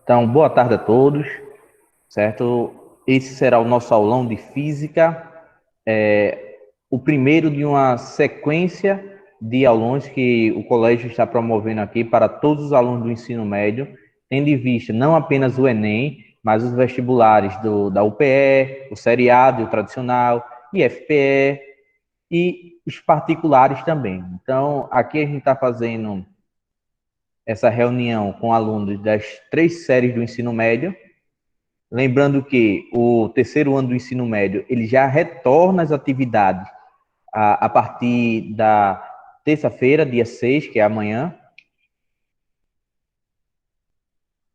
Então, boa tarde a todos, certo? Esse será o nosso aulão de física, o primeiro de uma sequência de aulões que o colégio está promovendo aqui para todos os alunos do ensino médio, tendo em vista não apenas o Enem, mas os vestibulares da UPE, o seriado, o tradicional, IFPE e os particulares também. Então, aqui a gente está fazendo essa reunião com alunos das 3 séries do ensino médio. Lembrando que o terceiro ano do ensino médio, ele já retorna às atividades a partir da terça-feira, dia 6, que é amanhã.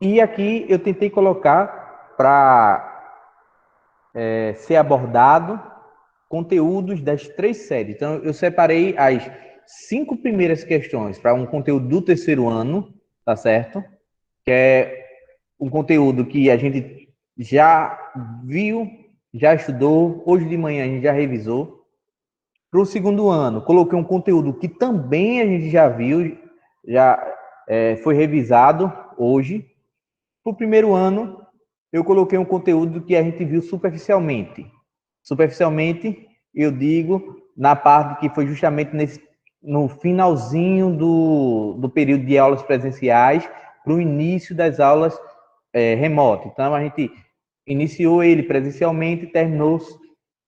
E aqui eu tentei colocar para ser abordado conteúdos das 3 séries. Então, eu separei as 5 primeiras questões para um conteúdo do terceiro ano, tá certo? Que é um conteúdo que a gente já viu, já estudou, hoje de manhã a gente já revisou. Para o segundo ano, coloquei um conteúdo que também a gente já viu, já foi revisado hoje. Para o primeiro ano, eu coloquei um conteúdo que a gente viu superficialmente. Superficialmente, eu digo, na parte que foi justamente no finalzinho do período de aulas presenciais para o início das aulas remotas. Então, a gente iniciou ele presencialmente e terminou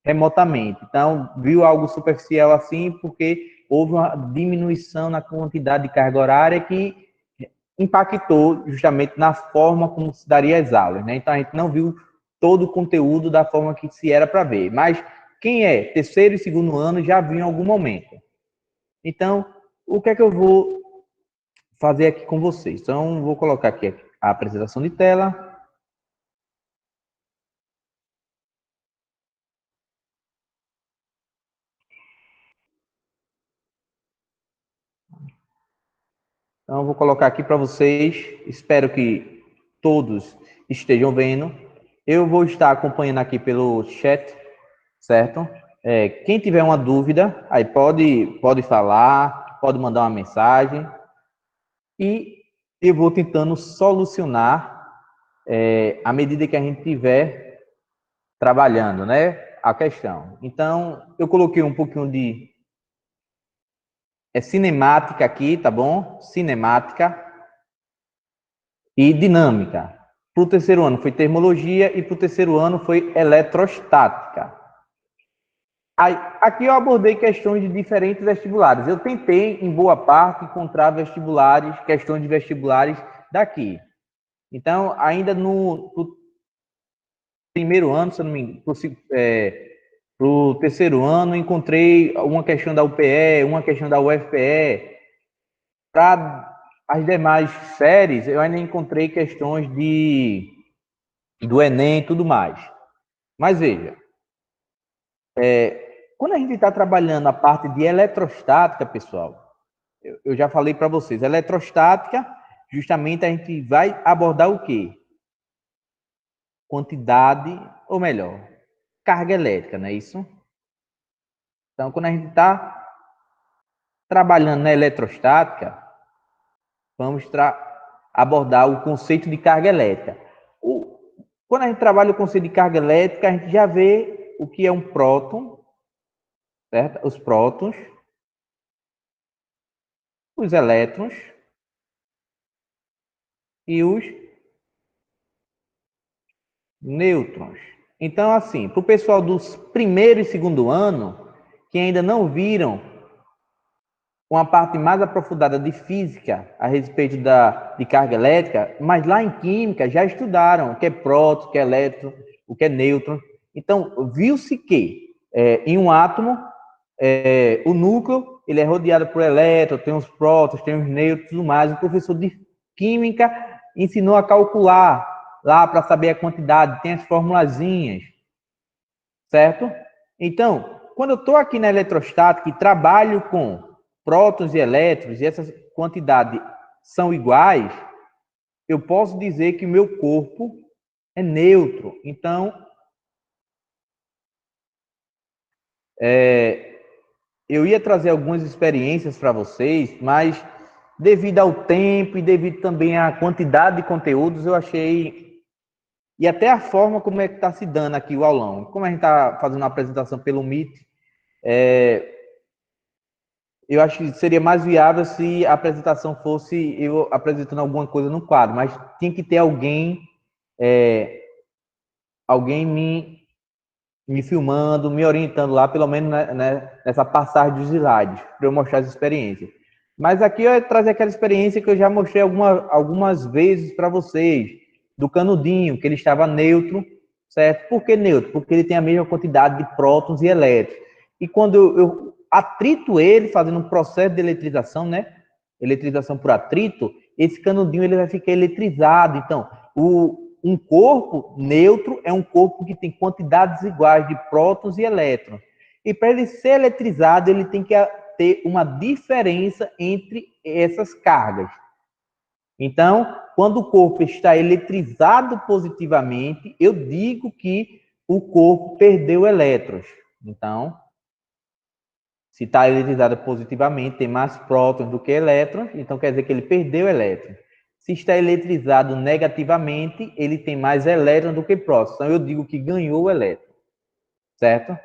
remotamente. Então, viu algo superficial assim, porque houve uma diminuição na quantidade de carga horária que impactou justamente na forma como se daria as aulas, né? Então, a gente não viu todo o conteúdo da forma que se era para ver. Mas quem é terceiro e segundo ano já viu em algum momento. Então, o que é que eu vou fazer aqui com vocês? Então, vou colocar aqui a apresentação de tela. Então, eu vou colocar aqui para vocês. Espero que todos estejam vendo. Eu vou estar acompanhando aqui pelo chat, certo? Quem tiver uma dúvida, aí pode falar, pode mandar uma mensagem. E eu vou tentando solucionar à medida que a gente estiver trabalhando, né? A questão. Então, eu coloquei um pouquinho de cinemática aqui, tá bom? Cinemática e dinâmica. Para o terceiro ano foi termologia e para o terceiro ano foi eletrostática. Aí, aqui eu abordei questões de diferentes vestibulares. Eu tentei, em boa parte, encontrar vestibulares, questões de vestibulares daqui. Então, ainda no primeiro ano, se eu não me engano, para o terceiro ano, encontrei uma questão da UPE, uma questão da UFPE. Para as demais séries, eu ainda encontrei questões do Enem e tudo mais. Mas veja, quando a gente está trabalhando a parte de eletrostática, pessoal, eu já falei para vocês, eletrostática, justamente a gente vai abordar o quê? Quantidade, ou melhor, carga elétrica, não é isso? Então, quando a gente está trabalhando na eletrostática, vamos abordar o conceito de carga elétrica. Quando a gente trabalha o conceito de carga elétrica, a gente já vê o que é um próton, certo? Os prótons, os elétrons e os nêutrons. Então, assim, para o pessoal dos primeiro e segundo ano, que ainda não viram uma parte mais aprofundada de física a respeito de carga elétrica, mas lá em química já estudaram o que é próton, o que é elétron, o que é nêutron. Então, viu-se que em um átomo, o núcleo ele é rodeado por elétrons, tem os prótons, tem os nêutrons e tudo mais. O professor de química ensinou a calcular lá para saber a quantidade, tem as formulazinhas, certo? Então, quando eu estou aqui na eletrostática e trabalho com prótons e elétrons, e essas quantidades são iguais, eu posso dizer que o meu corpo é neutro. Então, eu ia trazer algumas experiências para vocês, mas devido ao tempo e devido também à quantidade de conteúdos, eu achei... E até a forma como é que está se dando aqui o aulão. Como a gente está fazendo uma apresentação pelo Meet, eu acho que seria mais viável se a apresentação fosse eu apresentando alguma coisa no quadro, mas tinha que ter alguém, alguém me filmando, me orientando lá, pelo menos nessa passagem dos slides, para eu mostrar as experiências. Mas aqui eu ia trazer aquela experiência que eu já mostrei algumas vezes para vocês, do canudinho, que ele estava neutro, certo? Por que neutro? Porque ele tem a mesma quantidade de prótons e elétrons. E quando eu atrito ele, fazendo um processo de eletrização, né? Eletrização por atrito, esse canudinho ele vai ficar eletrizado. Então, um corpo neutro é um corpo que tem quantidades iguais de prótons e elétrons. E para ele ser eletrizado, ele tem que ter uma diferença entre essas cargas. Então, quando o corpo está eletrizado positivamente, eu digo que o corpo perdeu elétrons. Então, se está eletrizado positivamente, tem mais prótons do que elétrons, então quer dizer que ele perdeu elétrons. Se está eletrizado negativamente, ele tem mais elétrons do que prótons. Então, eu digo que ganhou o elétron. Certo?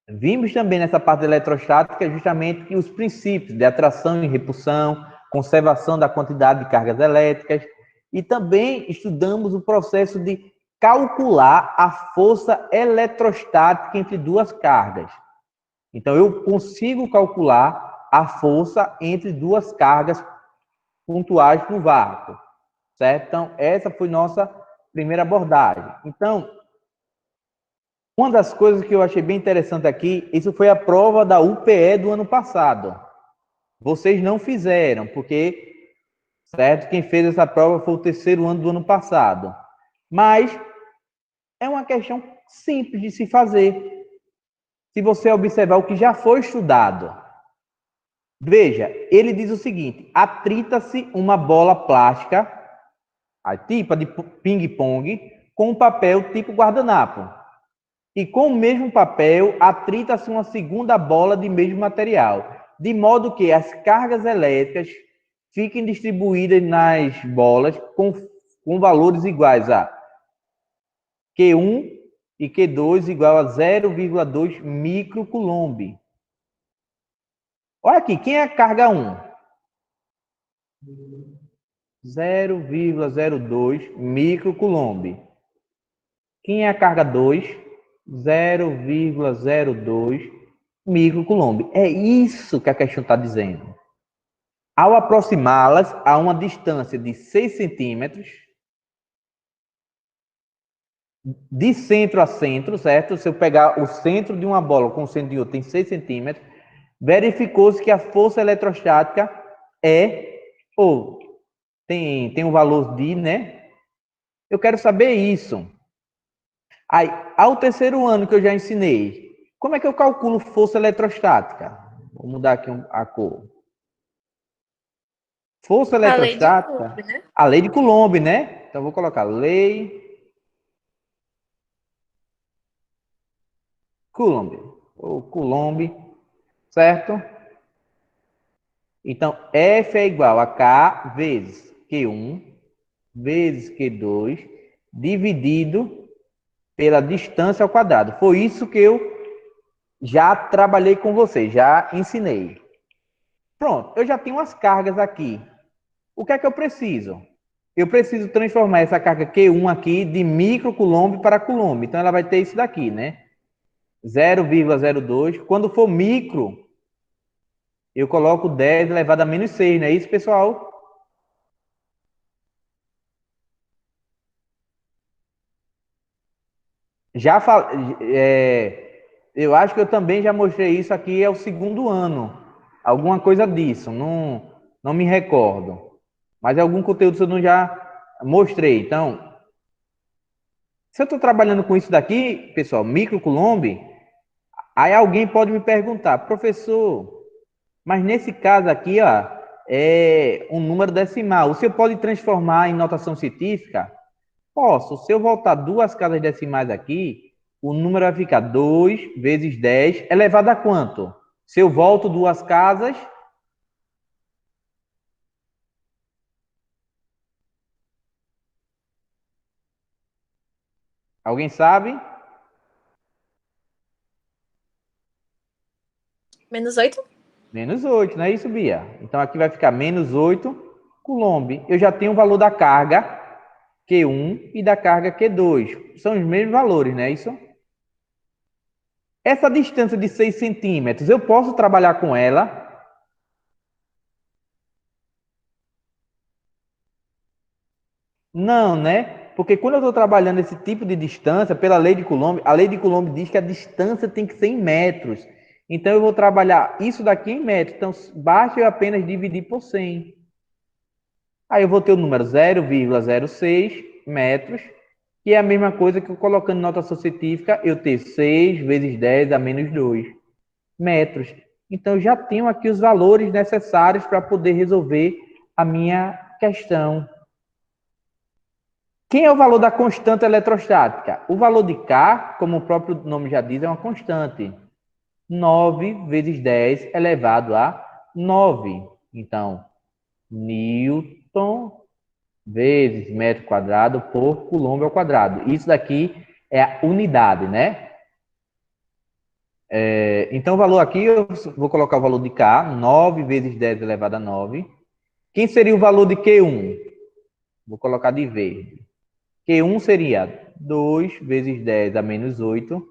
Vimos também nessa parte eletrostática justamente os princípios de atração e repulsão, conservação da quantidade de cargas elétricas, e também estudamos o processo de calcular a força eletrostática entre duas cargas. Então, eu consigo calcular a força entre duas cargas pontuais no vácuo, certo? Então, essa foi nossa primeira abordagem. Então, uma das coisas que eu achei bem interessante aqui, isso foi a prova da UPE do ano passado. Vocês não fizeram, porque, certo, quem fez essa prova foi o terceiro ano do ano passado. Mas é uma questão simples de se fazer, se você observar o que já foi estudado. Veja, ele diz o seguinte: atrita-se uma bola plástica, a tipo de ping-pong, com um papel tipo guardanapo. E com o mesmo papel, atrita-se uma segunda bola de mesmo material, de modo que as cargas elétricas fiquem distribuídas nas bolas com valores iguais a Q1 e Q2 igual a 0,2 microcoulomb. Olha aqui, quem é a carga 1? 0,02 microcoulomb. Quem é a carga 2? 0,02 microcoulomb. É isso que a questão está dizendo. Ao aproximá-las a uma distância de 6 centímetros, de centro a centro, certo? Se eu pegar o centro de uma bola com o centro de outra tem 6 centímetros, verificou-se que a força eletrostática ou tem um valor de, né? Eu quero saber isso. Aí, ao terceiro ano que eu já ensinei, como é que eu calculo força eletrostática? Vou mudar aqui a cor. Força eletrostática, Coulomb, né? a lei de Coulomb, né? Então, vou colocar lei Coulomb, ou Coulomb, certo? Então, F é igual a K vezes Q1 vezes Q2 dividido pela distância ao quadrado. Foi isso que eu já trabalhei com vocês, já ensinei. Pronto, eu já tenho as cargas aqui. O que é que eu preciso? Eu preciso transformar essa carga Q1 aqui de microcoulomb para coulomb. Então, ela vai ter isso daqui, né? 0,02. Quando for micro, eu coloco 10 elevado a menos 6, não é isso, pessoal? Já eu acho que eu também já mostrei isso aqui, é o segundo ano. Alguma coisa disso, não me recordo. Mas algum conteúdo eu não já mostrei. Então, se eu estou trabalhando com isso daqui, pessoal, microcoulomb, aí alguém pode me perguntar, professor, mas nesse caso aqui, ó, é um número decimal. O senhor pode transformar em notação científica? Posso. Se eu voltar duas casas decimais aqui, o número vai ficar 2 vezes 10 elevado a quanto? Se eu volto duas casas, Alguém sabe? -8? -8, não é isso, Bia? Então aqui vai ficar -8 Coulomb. Eu já tenho o valor da carga Q1 e da carga Q2. São os mesmos valores, não é isso? Essa distância de 6 centímetros, eu posso trabalhar com ela? Não, né? Porque quando eu estou trabalhando esse tipo de distância, pela lei de Coulomb, a lei de Coulomb diz que a distância tem que ser em metros. Então eu vou trabalhar isso daqui em metros. Então basta eu apenas dividir por 100. Aí eu vou ter o número 0,06 metros, que é a mesma coisa que eu colocando notação científica, eu ter 6 vezes 10 a menos 2 metros. Então eu já tenho aqui os valores necessários para poder resolver a minha questão. Quem é o valor da constante eletrostática? O valor de K, como o próprio nome já diz, é uma constante. 9 vezes 10 elevado a 9. Então, Newton vezes metro quadrado por Coulomb ao quadrado. Isso daqui é a unidade, né? Então, o valor aqui, eu vou colocar o valor de K, 9 vezes 10 elevado a 9. Quem seria o valor de Q1? Vou colocar de verde. Q1 seria 2 vezes 10 a menos 8.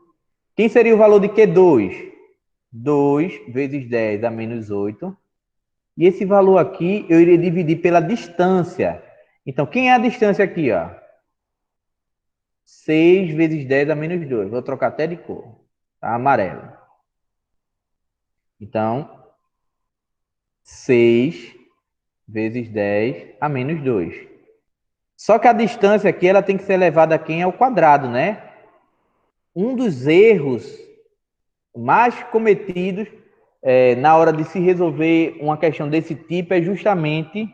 Quem seria o valor de Q2? 2 vezes 10 a menos 8. E esse valor aqui eu iria dividir pela distância. Então, quem é a distância aqui? Ó? 6 vezes 10 a menos 2. Vou trocar até de cor. Tá? Amarelo. Então, 6 vezes 10 a menos 2. Só que a distância aqui ela tem que ser elevada a quem é o quadrado, né? Um dos erros mais cometidos na hora de se resolver uma questão desse tipo é justamente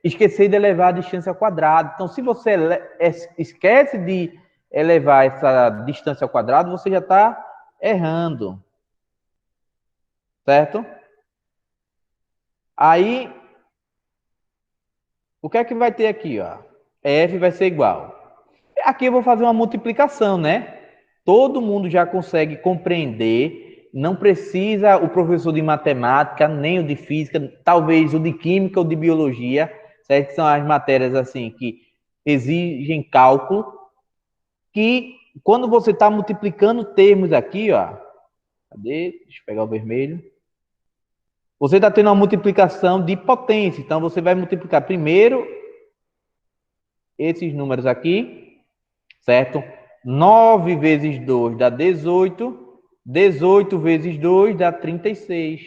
esquecer de elevar a distância ao quadrado. Então, se você esquece de elevar essa distância ao quadrado, você já está errando. Certo? Aí, o que é que vai ter aqui? Ó? F vai ser igual. Aqui eu vou fazer uma multiplicação, né? Todo mundo já consegue compreender. Não precisa o professor de matemática, nem o de física, talvez o de química ou de biologia, certo? Que são as matérias assim que exigem cálculo. Que quando você está multiplicando termos aqui, ó, cadê? Deixa eu pegar o vermelho. Você está tendo uma multiplicação de potência. Então você vai multiplicar primeiro esses números aqui, certo? 9 vezes 2 dá 18. 18 vezes 2 dá 36.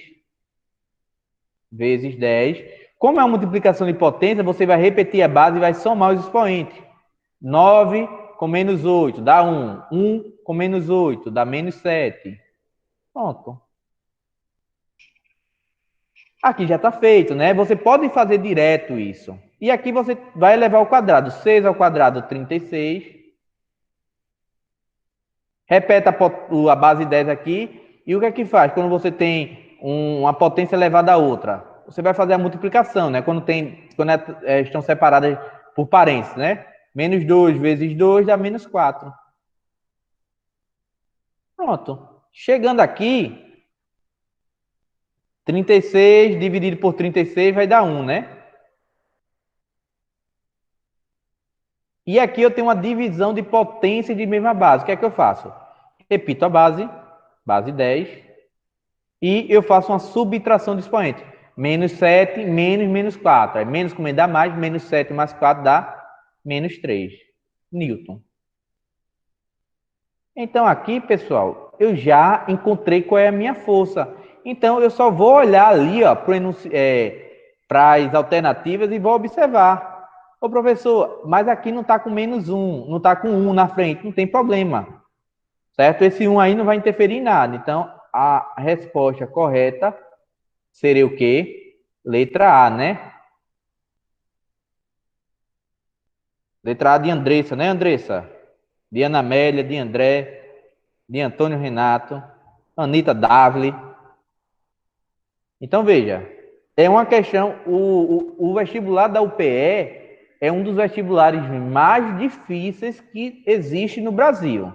Vezes 10. Como é uma multiplicação de potência, você vai repetir a base e vai somar os expoentes. 9 com menos 8 dá 1. 1 com menos 8 dá menos 7. Pronto. Aqui já está feito, né? Você pode fazer direto isso. E aqui você vai elevar ao quadrado. 6 ao quadrado, 36. Repete a base 10 aqui. E o que é que faz? Quando você tem uma potência elevada a outra, você vai fazer a multiplicação, né? Quando estão separadas por parênteses, né? Menos 2 vezes 2 dá menos 4. Pronto. Chegando aqui, 36 dividido por 36 vai dar 1, né? E aqui eu tenho uma divisão de potência de mesma base. O que é que eu faço? Repito a base, base 10, e eu faço uma subtração de expoente. Menos 7, menos 4. Aí menos com menos dá mais, menos 7 mais 4 dá menos 3. Newton. Então aqui, pessoal, eu já encontrei qual é a minha força. Então eu só vou olhar ali para as alternativas e vou observar. Ô professor, mas aqui não está com menos 1, não está com 1 na frente, não tem problema. Certo? Esse 1 aí não vai interferir em nada. Então a resposta correta seria o quê? Letra A, né? Letra A de Andressa, né, Andressa? De Ana Amélia, de André, de Antônio Renato, Anitta Davli. Então, veja, é uma questão, o vestibular da UPE é um dos vestibulares mais difíceis que existe no Brasil.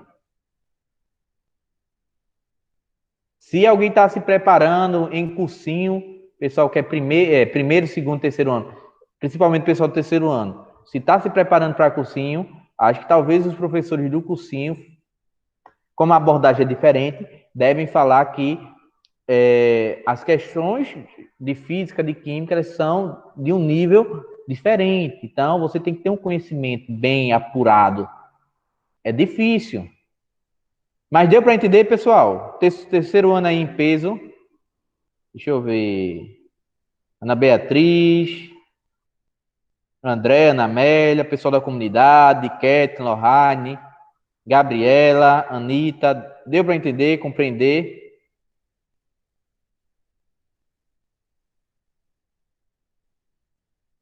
Se alguém está se preparando em cursinho, pessoal que é primeiro, segundo, terceiro ano, principalmente o pessoal do terceiro ano, se está se preparando para cursinho, acho que talvez os professores do cursinho, como a abordagem é diferente, devem falar que as questões de física, de química, elas são de um nível diferente. Então, você tem que ter um conhecimento bem apurado. É difícil. Mas deu para entender, pessoal? Terceiro ano aí em peso. Deixa eu ver. Ana Beatriz, André, Ana Amélia, pessoal da comunidade, Ketlin, Lohane, Gabriela, Anitta. Deu para entender, compreender?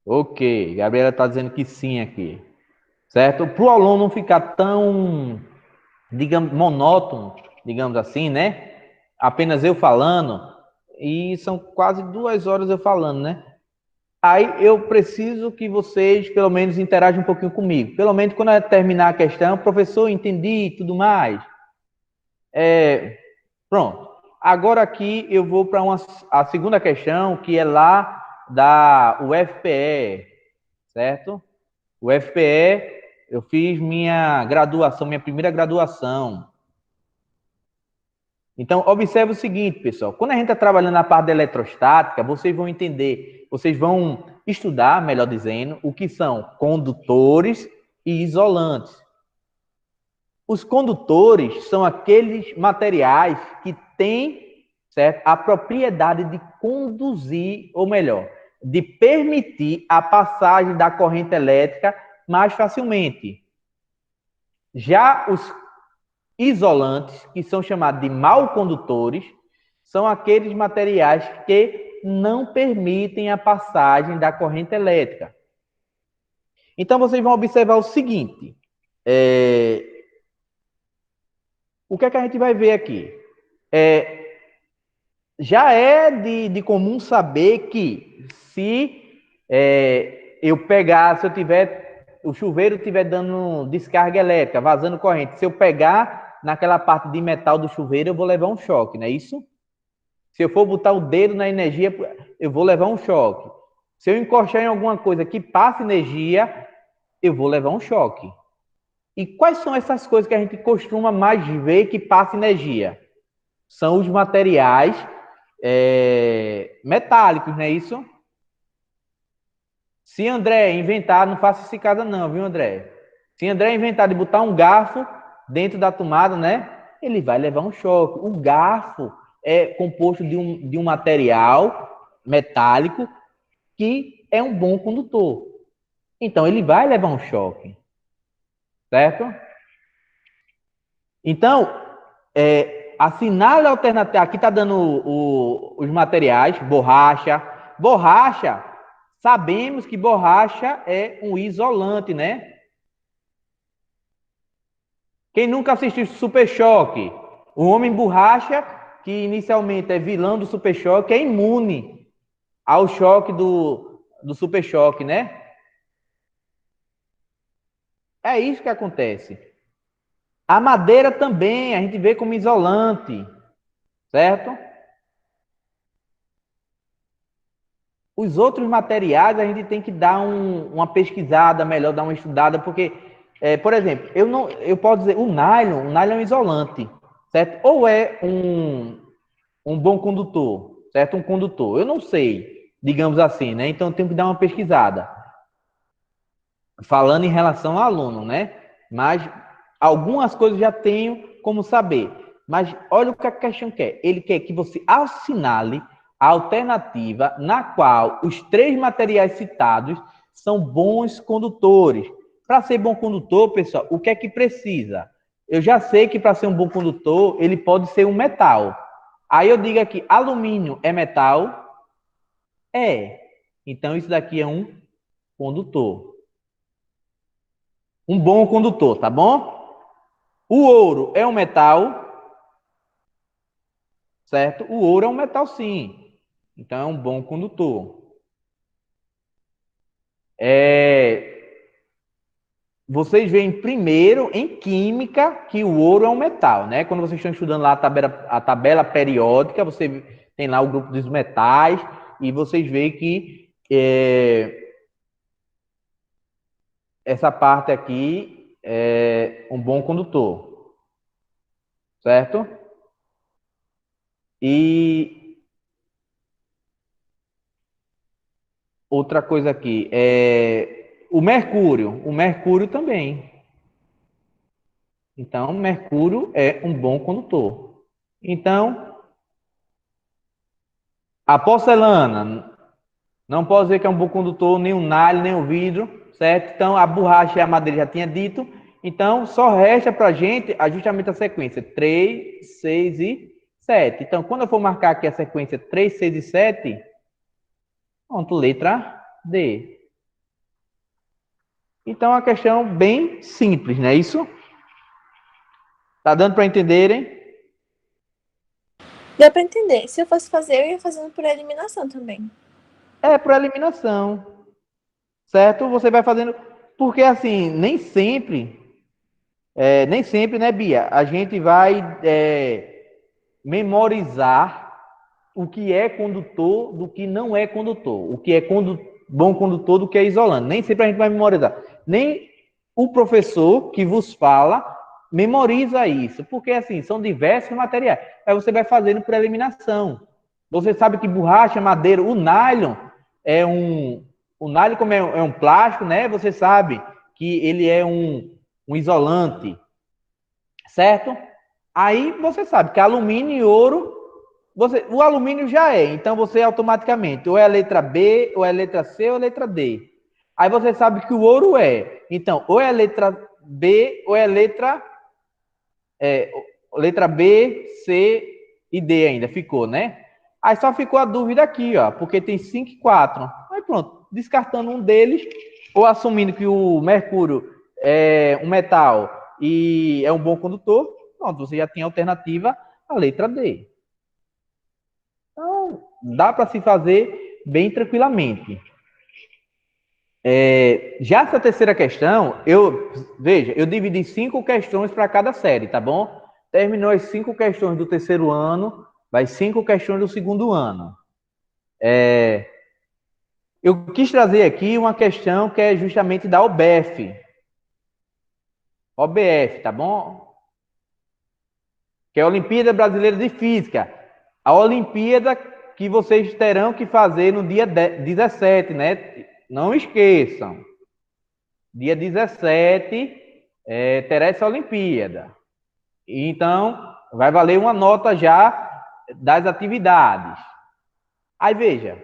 Ok, Gabriela está dizendo que sim aqui. Certo? Para o aluno não ficar tão, digamos, monótono, digamos assim, né? Apenas eu falando, e são quase 2 horas eu falando, né? Aí eu preciso que vocês, pelo menos, interajam um pouquinho comigo. Pelo menos quando eu terminar a questão, professor, entendi e tudo mais. Pronto. Agora aqui eu vou para a segunda questão, que é lá da UFPE, certo? UFPE, eu fiz minha graduação, minha primeira graduação. Então, observe o seguinte, pessoal. Quando a gente está trabalhando na parte da eletrostática, vocês vão entender, vocês vão estudar, melhor dizendo, o que são condutores e isolantes. Os condutores são aqueles materiais que têm, certo, a propriedade de conduzir, ou melhor, de permitir a passagem da corrente elétrica mais facilmente. Já os isolantes, que são chamados de malcondutores, são aqueles materiais que não permitem a passagem da corrente elétrica. Então, vocês vão observar o seguinte. O que é que a gente vai ver aqui? Já é de comum saber que se eu pegar, se eu tiver, o chuveiro estiver dando descarga elétrica, vazando corrente, se eu pegar naquela parte de metal do chuveiro, eu vou levar um choque, não é isso? Se eu for botar o dedo na energia, eu vou levar um choque. Se eu encostar em alguma coisa que passe energia, eu vou levar um choque. E quais são essas coisas que a gente costuma mais ver que passa energia? São os materiais metálicos, não é isso? Se André inventar, não faça esse caso não, viu, André? Se André inventar de botar um garfo dentro da tomada, né? Ele vai levar um choque. O garfo é composto de um material metálico que é um bom condutor. Então, ele vai levar um choque. Certo? Então, assinale a alternativa. Aqui está dando os materiais, borracha. Borracha, sabemos que borracha é um isolante, né? Quem nunca assistiu Super Choque? O homem borracha, que inicialmente é vilão do Super Choque, é imune ao choque do Super Choque, né? É isso que acontece. A madeira também a gente vê como isolante, certo? Os outros materiais a gente tem que dar uma pesquisada melhor, dar uma estudada, porque, por exemplo, eu posso dizer, o nylon é um isolante, certo? Ou é um bom condutor, certo? Um condutor. Eu não sei, digamos assim, né? Então eu tenho que dar uma pesquisada. Falando em relação ao aluno, né? Mas algumas coisas já tenho como saber. Mas olha o que a questão quer. Ele quer que você assinale a alternativa na qual os três materiais citados são bons condutores. Para ser bom condutor, pessoal, o que é que precisa? Eu já sei que para ser um bom condutor, ele pode ser um metal. Aí eu digo aqui, alumínio é metal? É. Então isso daqui é um condutor. Um bom condutor, tá bom? O ouro é um metal, certo? O ouro é um metal, sim. Então é um bom condutor. vocês veem primeiro em química que o ouro é um metal, né? Quando vocês estão estudando lá a tabela periódica, você tem lá o grupo dos metais e vocês veem que essa parte aqui é um bom condutor, certo? E outra coisa aqui o mercúrio também. Então, mercúrio é um bom condutor. Então, a porcelana, não pode dizer que é um bom condutor, nem o nylon, nem o vidro, certo? Então, a borracha e a madeira já tinha dito. Então, só resta para a gente justamente a sequência 3, 6 e 7. Então, quando eu for marcar aqui a sequência 3, 6 e 7, pronto, letra D. Então, é uma questão bem simples, não é isso? Tá dando para entenderem? Dá para entender. Se eu fosse fazer, eu ia fazendo por eliminação também. É por eliminação, certo? Você vai fazendo... Porque, assim, nem sempre, né, Bia? A gente vai memorizar o que é condutor do que não é condutor. O que é bom condutor do que é isolante. Nem sempre a gente vai memorizar. Nem o professor que vos fala memoriza isso. Porque, assim, são diversos materiais. Aí você vai fazendo por eliminação. Você sabe que borracha, madeira, o nylon é um... O nylon, como é um plástico, né? Você sabe que ele é um isolante, certo? Aí você sabe que alumínio e ouro, o alumínio já é, então você automaticamente, ou é a letra B, ou é a letra C, ou é a letra D. Aí você sabe que o ouro é, então, ou é a letra B, ou é a letra B, C e D ainda, ficou, né? Aí só ficou a dúvida aqui, ó, porque tem 5 e 4. Aí pronto, descartando um deles, ou assumindo que o mercúrio é um metal e é um bom condutor, pronto, você já tem a alternativa, a letra D. Então, dá para se fazer bem tranquilamente. Já essa terceira questão, veja, eu dividi 5 questões para cada série, tá bom? Terminou as 5 questões do terceiro ano, vai 5 questões do segundo ano. Eu quis trazer aqui uma questão que é justamente da OBF. OBF, tá bom? Que é a Olimpíada Brasileira de Física. A Olimpíada que vocês terão que fazer no dia 17, né? Não esqueçam. Dia 17 terá essa Olimpíada. Então, vai valer uma nota já das atividades. Aí veja,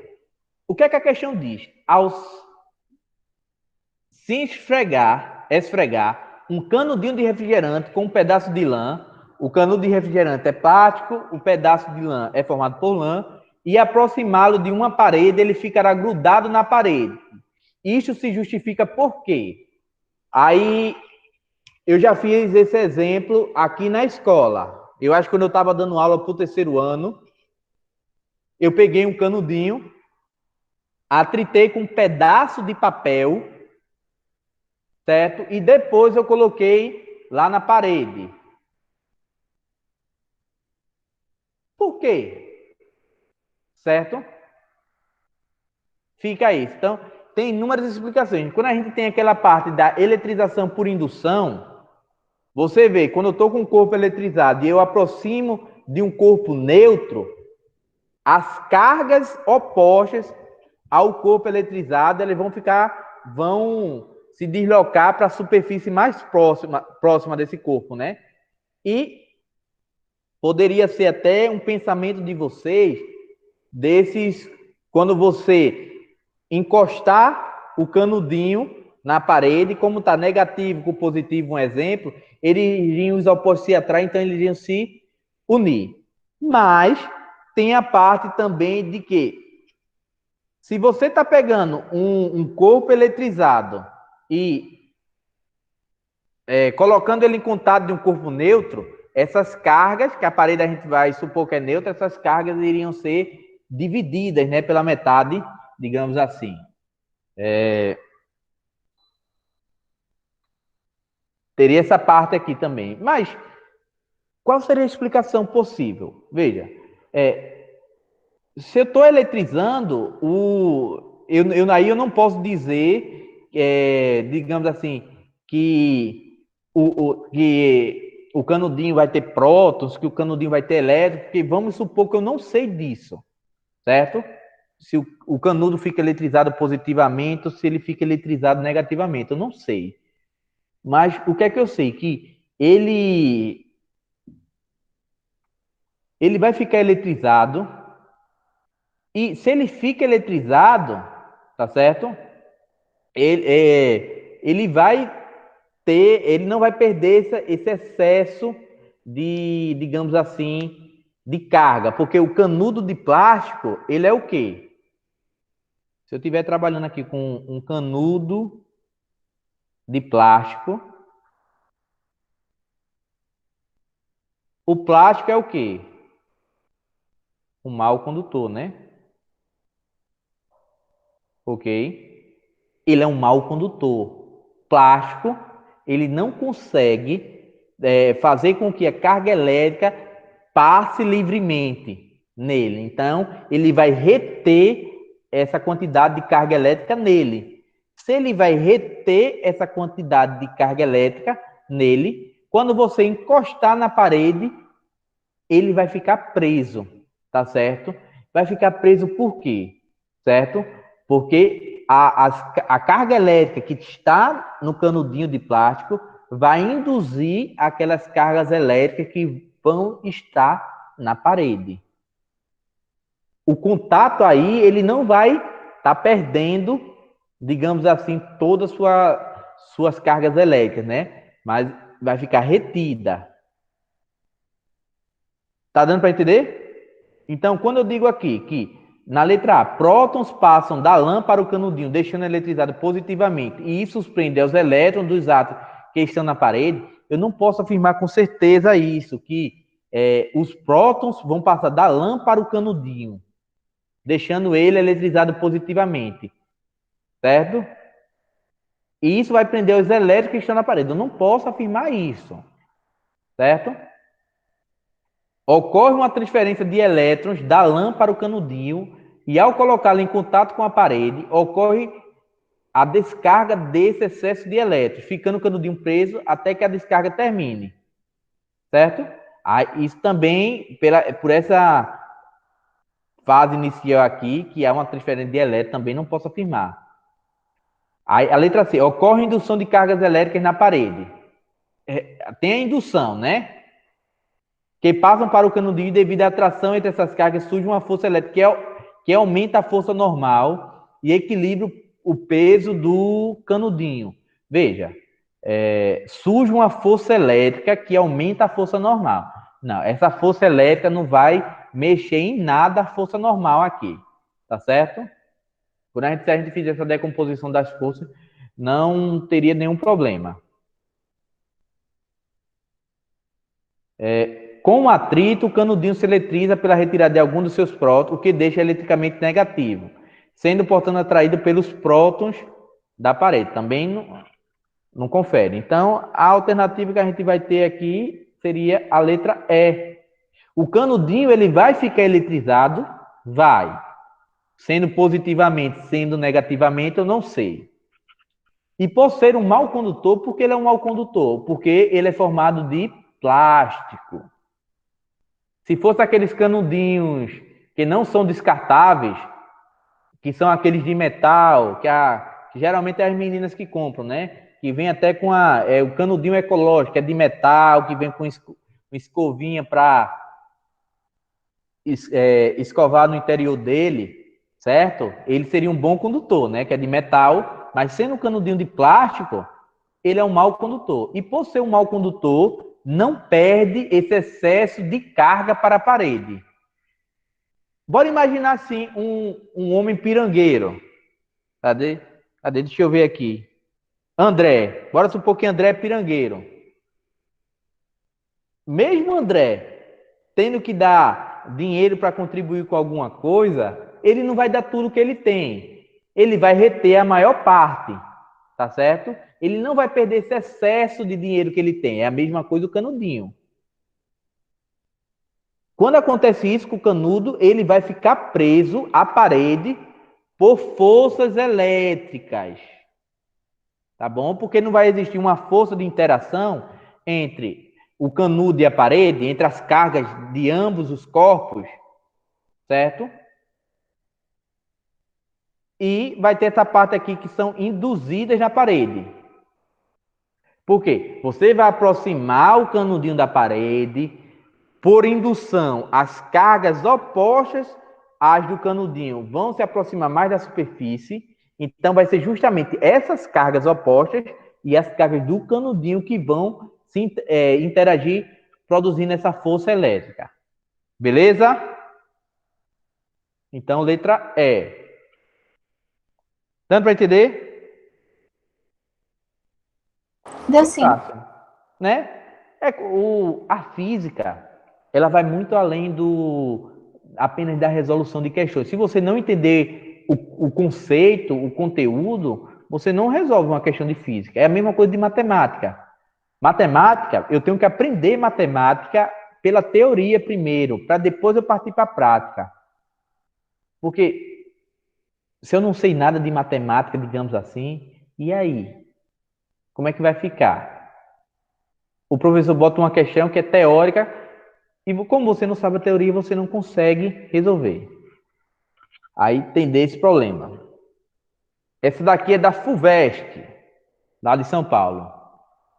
o que é que a questão diz? Ao se esfregar um canudinho de refrigerante com um pedaço de lã, o canudo de refrigerante é plástico, o pedaço de lã é formado por lã, e aproximá-lo de uma parede, ele ficará grudado na parede. Isso se justifica por quê? Aí eu já fiz esse exemplo aqui na escola. Eu acho que quando eu estava dando aula para o terceiro ano, eu peguei um canudinho, atritei com um pedaço de papel, certo? E depois eu coloquei lá na parede. Por quê? Certo? Fica aí. Então, tem inúmeras explicações. Quando a gente tem aquela parte da eletrização por indução, você vê, quando eu estou com o corpo eletrizado e eu aproximo de um corpo neutro, as cargas opostas ao corpo eletrizado, elas vão se deslocar para a superfície mais próxima desse corpo, né? E poderia ser até um pensamento de vocês, quando você encostar o canudinho na parede, como está negativo com positivo, um exemplo, eles iriam os opostos se atrair, então eles iriam se unir. Mas tem a parte também de que, se você está pegando um corpo eletrizado e colocando ele em contato de um corpo neutro, essas cargas, que a parede a gente vai supor que é neutra, essas cargas iriam ser divididas, né, pela metade, digamos assim. Teria essa parte aqui também. Mas qual seria a explicação possível? Veja, se eu estou eletrizando, aí eu não posso dizer, digamos assim, que o canudinho vai ter prótons, que o canudinho vai ter elétrons, porque vamos supor que eu não sei disso, certo? Se o canudo fica eletrizado positivamente ou se ele fica eletrizado negativamente, eu não sei. Mas o que é que eu sei? Que ele vai ficar eletrizado, e se ele fica eletrizado, tá certo? Ele vai ele não vai perder esse excesso de, digamos assim, de carga, porque o canudo de plástico, ele é o quê? Se eu estiver trabalhando aqui com um canudo de plástico, o plástico é o quê? Um mau condutor, né? Ok? Ele é um mau condutor. Plástico, ele não consegue fazer com que a carga elétrica passe livremente nele. Então, ele vai reter essa quantidade de carga elétrica nele. Se ele vai reter essa quantidade de carga elétrica nele, quando você encostar na parede, ele vai ficar preso, tá certo? Vai ficar preso por quê? Certo? Porque a carga elétrica que está no canudinho de plástico vai induzir aquelas cargas elétricas que vão estar na parede. O contato aí, ele não vai estar perdendo, digamos assim, todas suas cargas elétricas, né? Mas vai ficar retida. Tá dando para entender? Então, quando eu digo aqui que na letra A, prótons passam da lã para o canudinho, deixando eletrizado positivamente, e isso prende aos elétrons dos átomos que estão na parede, eu não posso afirmar com certeza isso, que os prótons vão passar da lã para o canudinho, deixando ele eletrizado positivamente, certo? E isso vai prender os elétrons que estão na parede. Eu não posso afirmar isso, certo? Ocorre uma transferência de elétrons da lã para o canudinho e, ao colocá-lo em contato com a parede, ocorre a descarga desse excesso de elétrons, ficando o canudinho preso até que a descarga termine. Certo? Isso também, por essa fase inicial aqui, que há uma transferência de elétrons, também não posso afirmar. A letra C, ocorre indução de cargas elétricas na parede. Tem a indução, né? Que passam para o canudinho devido à atração entre essas cargas, surge uma força elétrica que aumenta a força normal e equilibra o peso do canudinho. Veja, surge uma força elétrica que aumenta a força normal. Não, essa força elétrica não vai mexer em nada a força normal aqui, tá certo? Se a gente fizer essa decomposição das forças, não teria nenhum problema. Com o atrito, o canudinho se eletriza pela retirada de algum dos seus prótons, o que deixa eletricamente negativo, sendo, portanto, atraído pelos prótons da parede. Também não confere. Então, a alternativa que a gente vai ter aqui seria a letra E. O canudinho, ele vai ficar eletrizado? Vai. Sendo positivamente, sendo negativamente, eu não sei. E por ser um mau condutor, por que ele é um mau condutor? Porque ele é formado de plástico. Se fosse aqueles canudinhos que não são descartáveis, que são aqueles de metal, que geralmente é as meninas que compram, né? Que vem até com o canudinho ecológico, é de metal, que vem com escovinha para escovar no interior dele, certo? Ele seria um bom condutor, né? Que é de metal, mas sendo um canudinho de plástico, ele é um mau condutor. E por ser um mau condutor, não perde esse excesso de carga para a parede. Bora imaginar assim um homem pirangueiro. Cadê? Deixa eu ver aqui. André. Bora supor que André é pirangueiro. Mesmo André tendo que dar dinheiro para contribuir com alguma coisa, ele não vai dar tudo que ele tem. Ele vai reter a maior parte, tá certo? ele não vai perder esse excesso de dinheiro que ele tem. É a mesma coisa do canudinho. Quando acontece isso com o canudo, ele vai ficar preso à parede por forças elétricas. Tá bom? Porque não vai existir uma força de interação entre o canudo e a parede, entre as cargas de ambos os corpos, certo? E vai ter essa parte aqui que são induzidas na parede. Por quê? Você vai aproximar o canudinho da parede, por indução, as cargas opostas às do canudinho vão se aproximar mais da superfície. Então, vai ser justamente essas cargas opostas e as cargas do canudinho que vão se interagir, produzindo essa força elétrica. Beleza? Então, letra E. Dando para entender? Deu sim. Fácil, né? A física, ela vai muito além do apenas da resolução de questões. Se você não entender o conceito, o conteúdo, você não resolve uma questão de física. É a mesma coisa de matemática. Matemática, eu tenho que aprender matemática pela teoria primeiro, para depois eu partir para a prática. Porque se eu não sei nada de matemática, digamos assim, e aí? Como é que vai ficar? O professor bota uma questão que é teórica e como você não sabe a teoria, você não consegue resolver. Aí tem desse problema. Essa daqui é da FUVEST, lá de São Paulo.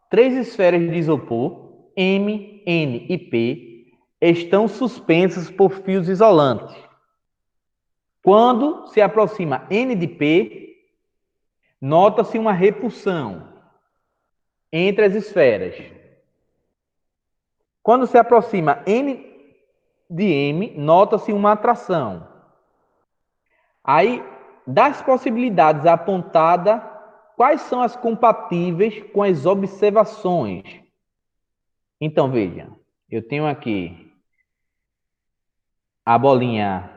3 esferas de isopor, M, N e P, estão suspensas por fios isolantes. Quando se aproxima N de P, nota-se uma repulsão entre as esferas. Quando se aproxima N de M, nota-se uma atração. Aí, das possibilidades apontadas, quais são as compatíveis com as observações? Então, veja, eu tenho aqui a bolinha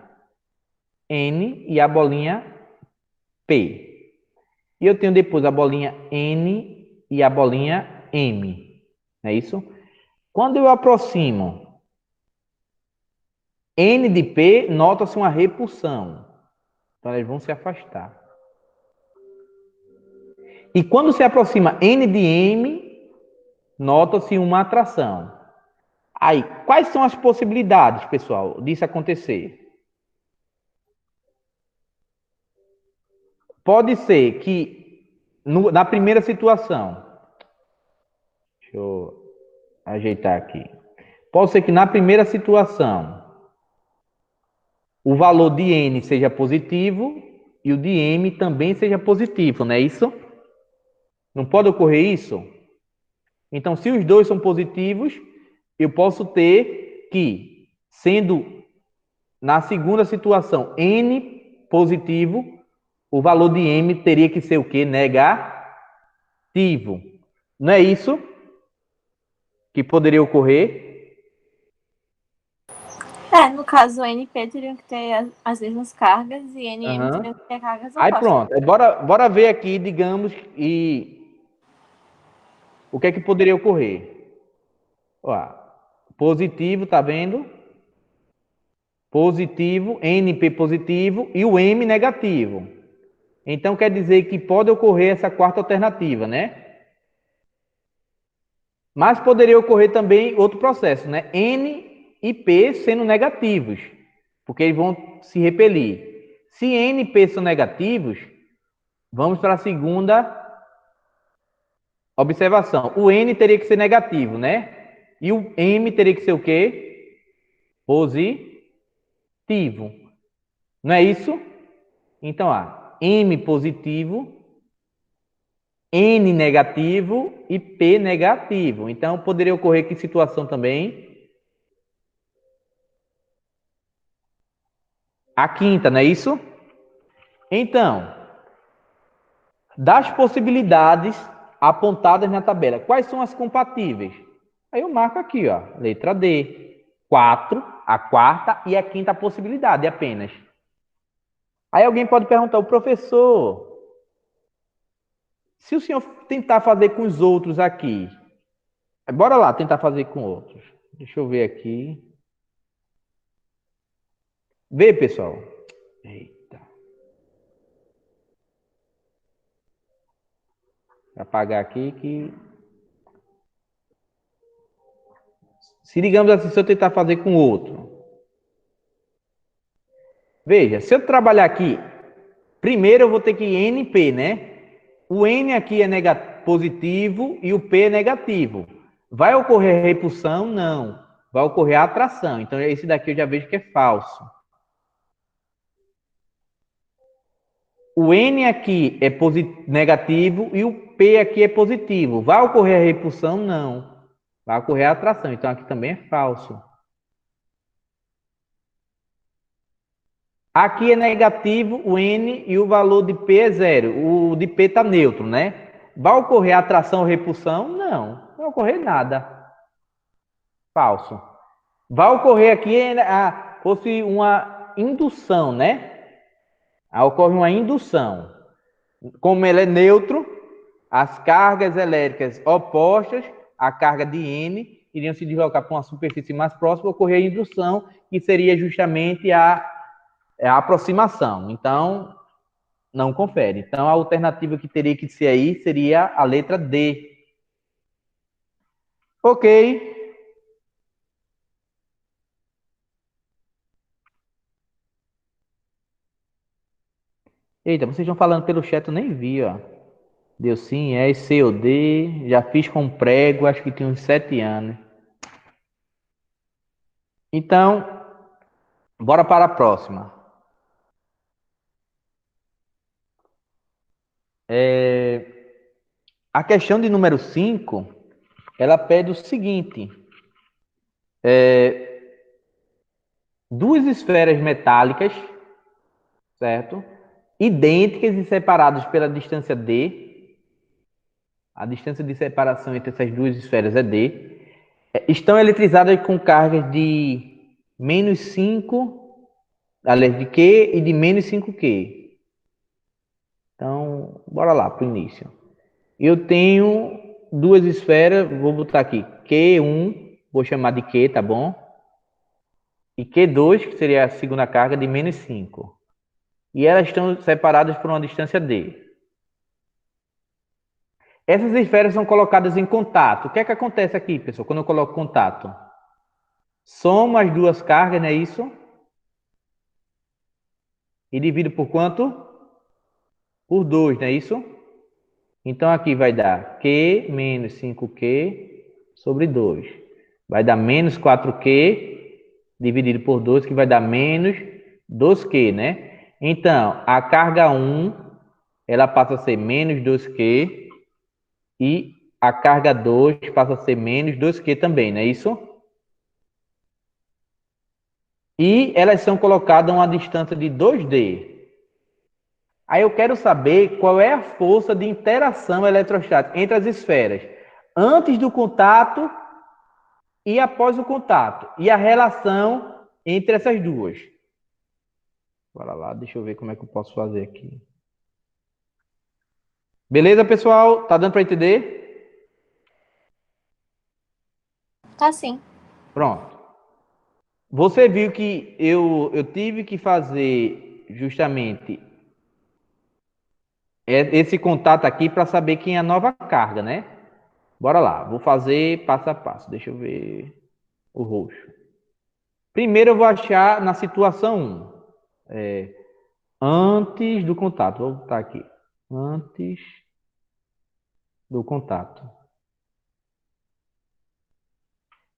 N e a bolinha P. E eu tenho depois a bolinha N e a bolinha M. Não é isso? Quando eu aproximo N de P, nota-se uma repulsão. Então, elas vão se afastar. E quando se aproxima N de M, nota-se uma atração. Aí, quais são as possibilidades, pessoal, disso acontecer? Pode ser que, na primeira situação, deixa eu ajeitar aqui. Pode ser que na primeira situação, o valor de N seja positivo e o de M também seja positivo, não é isso? Não pode ocorrer isso? Então, se os dois são positivos, eu posso ter que, sendo na segunda situação N positivo, o valor de M teria que ser o quê? Negativo. Não é isso que poderia ocorrer? No caso, o NP teriam que ter as mesmas cargas e NM teriam que ter cargas Aí opostas. pronto. Aí bora ver aqui, digamos, e o que é que poderia ocorrer? Ó, positivo, tá vendo? Positivo, NP positivo e o M negativo. Então quer dizer que pode ocorrer essa quarta alternativa, né? Mas poderia ocorrer também outro processo, né? N e P sendo negativos, porque eles vão se repelir. Se N e P são negativos, vamos para a segunda observação. O N teria que ser negativo, né? E o M teria que ser o quê? Positivo. Não é isso? Então, M positivo, N negativo e P negativo. Então, poderia ocorrer que situação também? A quinta, não é isso? Então, das possibilidades apontadas na tabela, quais são as compatíveis? Aí eu marco aqui, ó, letra D. 4, a quarta e a quinta possibilidade apenas. Aí alguém pode perguntar, o professor, Se o senhor tentar fazer com os outros aqui, bora lá tentar fazer com outros. Deixa eu ver aqui. Vê, pessoal. Eita. Vou apagar aqui que... Se, digamos assim, se eu tentar fazer com outro. Veja, se eu trabalhar aqui, primeiro eu vou ter que NP, né? O N aqui é positivo e o P é negativo. Vai ocorrer repulsão? Não. Vai ocorrer atração. Então, esse daqui eu já vejo que é falso. O N aqui é negativo e o P aqui é positivo. Vai ocorrer a repulsão? Não. Vai ocorrer a atração. Então, aqui também é falso. Aqui é negativo o N e o valor de P é zero. O de P está neutro, né? Vai ocorrer atração ou repulsão? Não. Não vai ocorrer nada. Falso. Vai ocorrer aqui, fosse uma indução, né? Ocorre uma indução. Como ele é neutro, as cargas elétricas opostas, a carga de N, iriam se deslocar para uma superfície mais próxima, ocorrer a indução, que seria justamente a aproximação. Então, não confere. Então, a alternativa que teria que ser aí seria a letra D. Ok. Eita, vocês estão falando pelo chat, eu nem vi, ó. Deu sim, é COD, já fiz com prego, acho que tinha uns 7 anos. Então, bora para a próxima. A questão de número 5, ela pede o seguinte. Duas esferas metálicas, certo? Idênticas e separadas pela distância D. A distância de separação entre essas duas esferas é D. Estão eletrizadas com cargas de menos 5, aliás, de Q e de menos 5Q. Então, bora lá para o início. Eu tenho duas esferas, vou botar aqui Q1, vou chamar de Q, tá bom? E Q2, que seria a segunda carga, de menos 5. E elas estão separadas por uma distância D. Essas esferas são colocadas em contato. O que é que acontece aqui, pessoal, quando eu coloco contato? Soma as duas cargas, não é isso? E divido por quanto? Por 2, não é isso? Então, aqui vai dar Q menos 5Q sobre 2. Vai dar menos 4Q dividido por 2, que vai dar menos 2Q, né? Então, a carga 1, ela passa a ser menos 2Q e a carga 2 passa a ser menos 2Q também, não é isso? E elas são colocadas a uma distância de 2D. Aí eu quero saber qual é a força de interação eletrostática entre as esferas antes do contato e após o contato. E a relação entre essas duas. Bora lá, deixa eu ver como é que eu posso fazer aqui. Beleza, pessoal? Tá dando para entender? Tá sim. Pronto. Você viu que eu tive que fazer justamente esse contato aqui para saber quem é a nova carga, né? Bora lá, vou fazer passo a passo. Deixa eu ver o roxo. Primeiro eu vou achar na situação 1, antes do contato. Vou botar aqui. Antes do contato.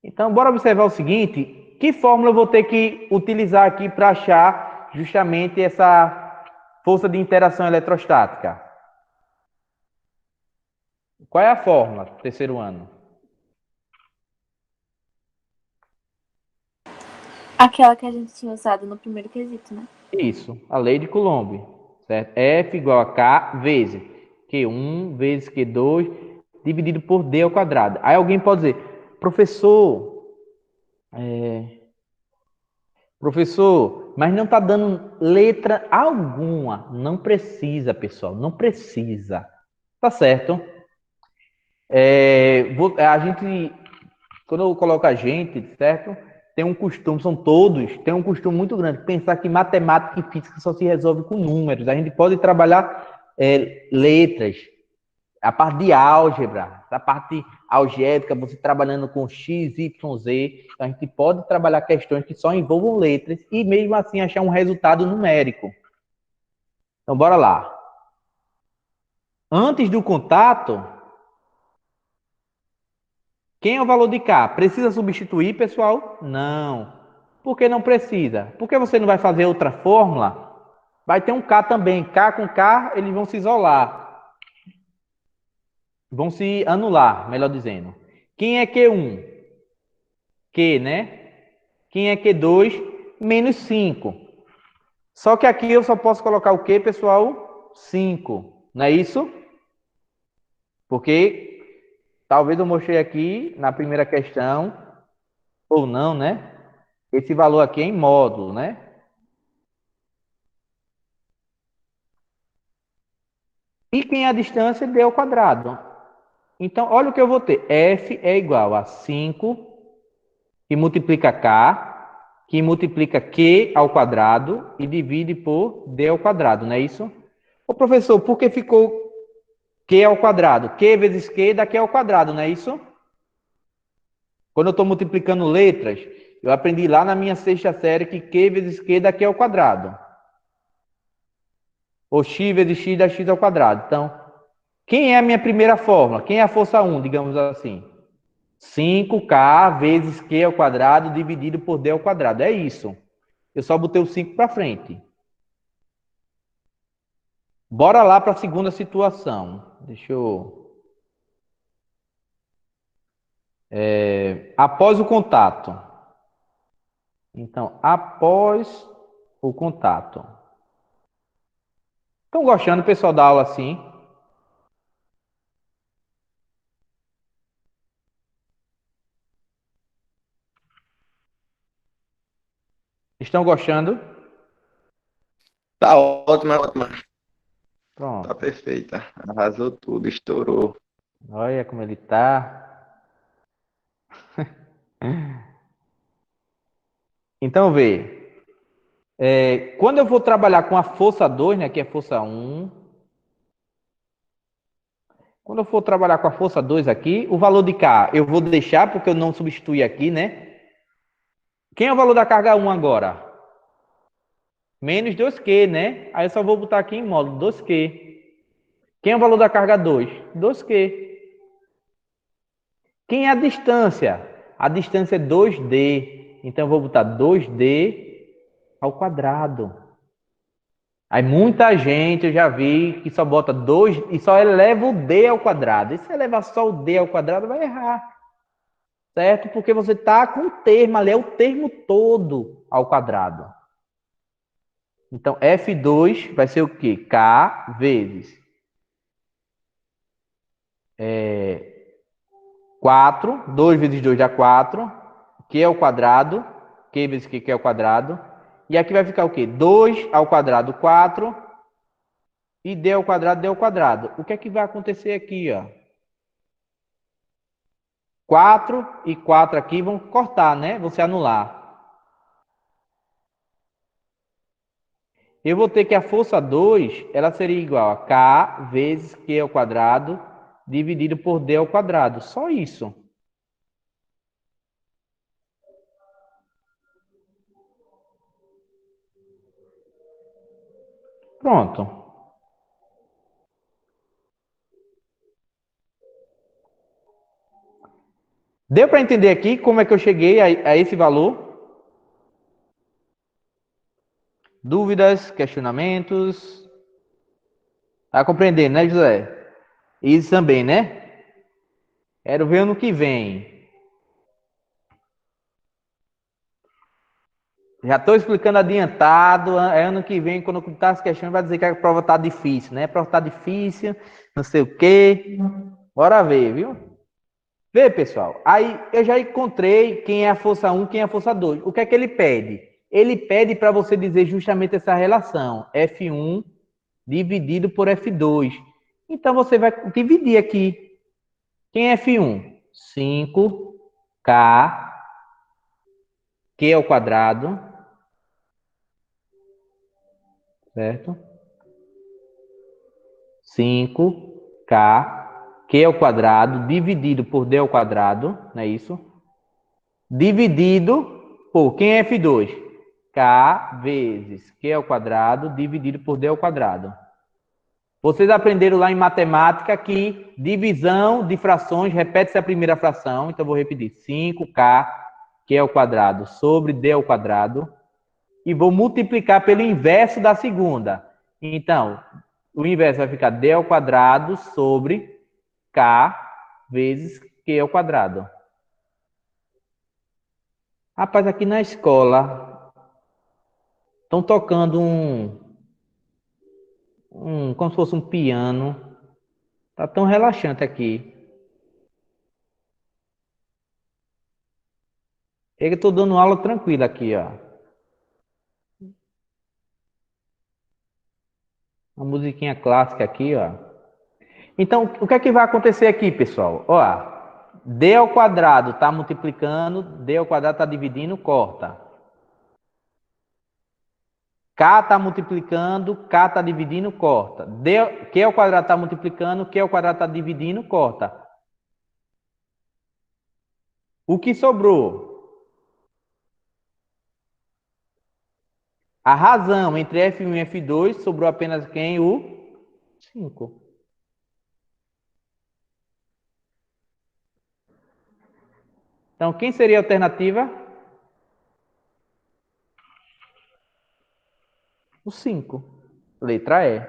Então, bora observar o seguinte. Que fórmula eu vou ter que utilizar aqui para achar justamente essa força de interação eletrostática? Qual é a fórmula do terceiro ano? Aquela que a gente tinha usado no primeiro quesito, né? Isso, a lei de Coulomb, certo? F igual a K vezes Q1 vezes Q2 dividido por D ao quadrado. Aí alguém pode dizer, professor, mas não está dando letra alguma. Não precisa, pessoal, não precisa. Tá certo. A gente, quando eu coloco a gente, certo? Tem um costume, tem um costume muito grande, pensar que matemática e física só se resolve com números. A gente pode trabalhar letras, a parte de álgebra, a parte algébrica, você trabalhando com x, y, z, a gente pode trabalhar questões que só envolvam letras e mesmo assim achar um resultado numérico. Então, bora lá. Antes do contato, quem é o valor de K? Precisa substituir, pessoal? Não. Por que não precisa? Porque você não vai fazer outra fórmula? Vai ter um K também. K com K, eles vão se isolar. Vão se anular, melhor dizendo. Quem é Q1? Q, né? Quem é Q2? Menos 5. Só que aqui eu só posso colocar o Q, pessoal? 5. Não é isso? Porque talvez eu mostrei aqui na primeira questão, ou não, né? Esse valor aqui é em módulo, né? E quem é a distância? D ao quadrado. Então, olha o que eu vou ter. F é igual a 5, que multiplica K, que multiplica Q ao quadrado e divide por D ao quadrado, não é isso? Ô, professor, por que ficou Q ao quadrado? Q vezes Q dá Q ao quadrado, não é isso? Quando eu estou multiplicando letras, eu aprendi lá na minha sexta série que Q vezes Q dá Q ao quadrado. Ou X vezes X dá X ao quadrado. Então, quem é a minha primeira fórmula? Quem é a força 1, digamos assim? 5K vezes Q ao quadrado dividido por D ao quadrado. É isso. Eu só botei o 5 para frente. Bora lá para a segunda situação. Deixa eu... após o contato. Então, após o contato. Estão gostando, pessoal, da aula assim? Estão gostando? Tá ótima, ótima. Tá Pronto. perfeita. Arrasou tudo, estourou. Olha como ele tá. Então, vê. Quando eu vou trabalhar com a força 2, né, que é força 1. Quando eu for trabalhar com a força 2 aqui, o valor de K eu vou deixar porque eu não substituí aqui, né? Quem é o valor da carga 1 agora? Menos 2Q, né? Aí eu só vou botar aqui em módulo 2Q. Quem é o valor da carga 2? 2Q. Quem é a distância? A distância é 2D. Então eu vou botar 2D ao quadrado. Aí muita gente eu já vi que só bota 2 e só eleva o D ao quadrado. E se elevar só o D ao quadrado, vai errar. Certo? Porque você está com o termo ali, é o termo todo ao quadrado. Então, F2 vai ser o quê? K vezes 4, 2 vezes 2 dá 4, Q ao quadrado, Q vezes Q ao quadrado. E aqui vai ficar o quê? 2 ao quadrado, 4, e D ao quadrado, D ao quadrado. O que é que vai acontecer aqui, ó? 4 e 4 aqui vão cortar, né? Vão se anular. Eu vou ter que a força 2, ela seria igual a K vezes Q ao quadrado, dividido por D ao quadrado. Só isso. Pronto. Deu para entender aqui como é que eu cheguei a esse valor? Dúvidas, questionamentos? Tá compreendendo, né, José? Isso também, né? Quero ver ano que vem. Já estou explicando adiantado. Ano que vem, quando eu contar as questões, vai dizer que a prova está difícil, né? A prova está difícil, não sei o quê. Bora ver, viu? Vê, pessoal. Aí eu já encontrei quem é a força 1, quem é a força 2. O que é que ele pede? Ele pede para você dizer justamente essa relação. F1 dividido por F2. Então, você vai dividir aqui. Quem é F1? 5K, Q ao quadrado, certo? 5K, Q ao quadrado, dividido por D ao quadrado, não é isso? Dividido por, quem é F2? K vezes Q ao quadrado, dividido por D ao quadrado. Vocês aprenderam lá em matemática que divisão de frações, repete-se a primeira fração, então vou repetir, 5K, Q ao quadrado, sobre D ao quadrado, e vou multiplicar pelo inverso da segunda. Então, o inverso vai ficar D ao quadrado sobre K vezes Q ao quadrado. Rapaz, aqui na escola, estão tocando como se fosse um piano. Tá tão relaxante aqui. Eu estou dando aula tranquila aqui, ó. Uma musiquinha clássica aqui, ó. Então, o que é que vai acontecer aqui, pessoal? Ó, D ao quadrado está multiplicando, D ao quadrado está dividindo, corta. K está multiplicando, K está dividindo, corta. Q ao quadrado está multiplicando, Q ao quadrado está dividindo, corta. O que sobrou? A razão entre F1 e F2 sobrou apenas quem? O 5. Então, quem seria a alternativa? O 5. Letra E.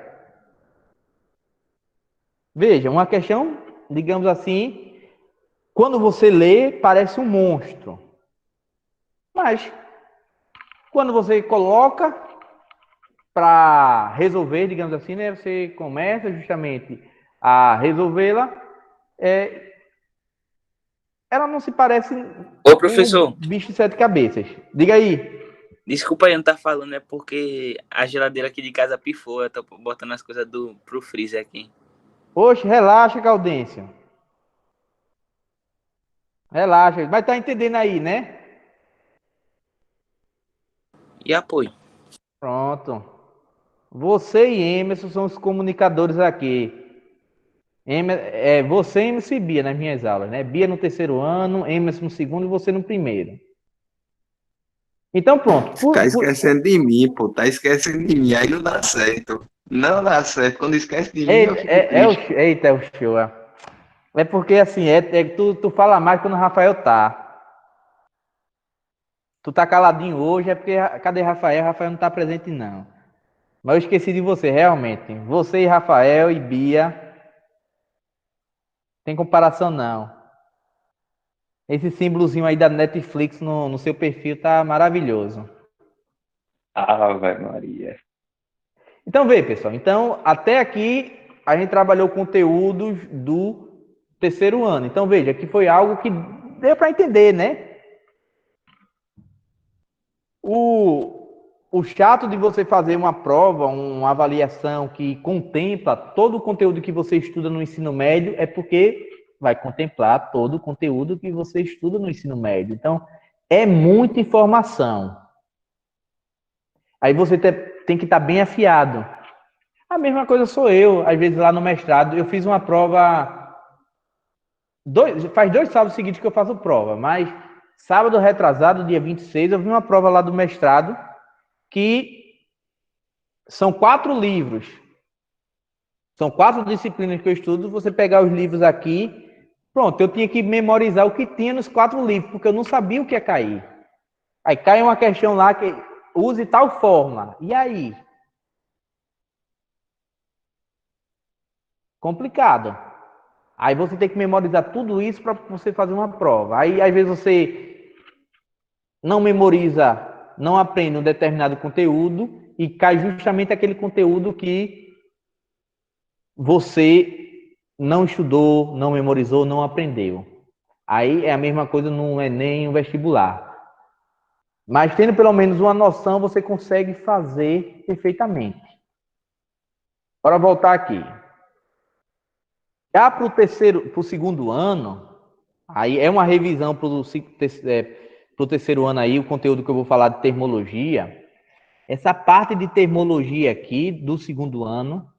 Veja, uma questão, digamos assim, quando você lê, parece um monstro. Mas, quando você coloca para resolver, digamos assim, né, você começa justamente a resolvê-la, ela não se parece Ô, um professor, bicho de 7 cabeças. Diga aí. desculpa aí não estar falando, é porque a geladeira aqui de casa pifou, eu tô botando as coisas pro freezer aqui. Oxe, relaxa, Gaudêncio. Relaxa. Mas tá entendendo aí, né? E apoio. Pronto. Você e Emerson são os comunicadores aqui. Você e MC Bia nas minhas aulas, né? Bia no terceiro ano, Emerson no segundo e você no primeiro. Então, pronto. Tá esquecendo de mim, pô. Tá esquecendo de mim. Aí não dá certo. Não dá certo. Quando esquece de mim, eu fico triste. Eita, é o show. É porque assim, tu fala mais quando o Rafael tá. Tu tá caladinho hoje, é porque cadê Rafael? Rafael não tá presente, não. Mas eu esqueci de você, realmente. Você e Rafael e Bia. Tem comparação, não. Esse símbolozinho aí da Netflix no seu perfil tá maravilhoso. Ave Maria. Então, vê, pessoal. Então, até aqui, a gente trabalhou conteúdos do terceiro ano. Então, veja, que foi algo que deu para entender, né? O chato de você fazer uma prova, uma avaliação que contempla todo o conteúdo que você estuda no ensino médio é porque vai contemplar todo o conteúdo que você estuda no ensino médio. Então, é muita informação. Aí você tem que estar bem afiado. A mesma coisa sou eu, às vezes lá no mestrado, eu fiz uma prova. Faz 2 sábados seguidos que eu faço prova, mas sábado retrasado, dia 26, eu vi uma prova lá do mestrado que são 4 livros. São 4 disciplinas que eu estudo. Você pegar os livros aqui, pronto, eu tinha que memorizar o que tinha nos 4 livros, porque eu não sabia o que ia cair. Aí cai uma questão lá que use tal fórmula. E aí? Complicado. Aí você tem que memorizar tudo isso para você fazer uma prova. Aí, às vezes, você não memoriza, não aprende um determinado conteúdo e cai justamente aquele conteúdo que você não estudou, não memorizou, não aprendeu. Aí é a mesma coisa no Enem e no vestibular. Mas tendo pelo menos uma noção, você consegue fazer perfeitamente. Bora voltar aqui. Já para o segundo ano, aí é uma revisão para o terceiro ano aí, o conteúdo que eu vou falar de termologia. Essa parte de termologia aqui, do segundo ano,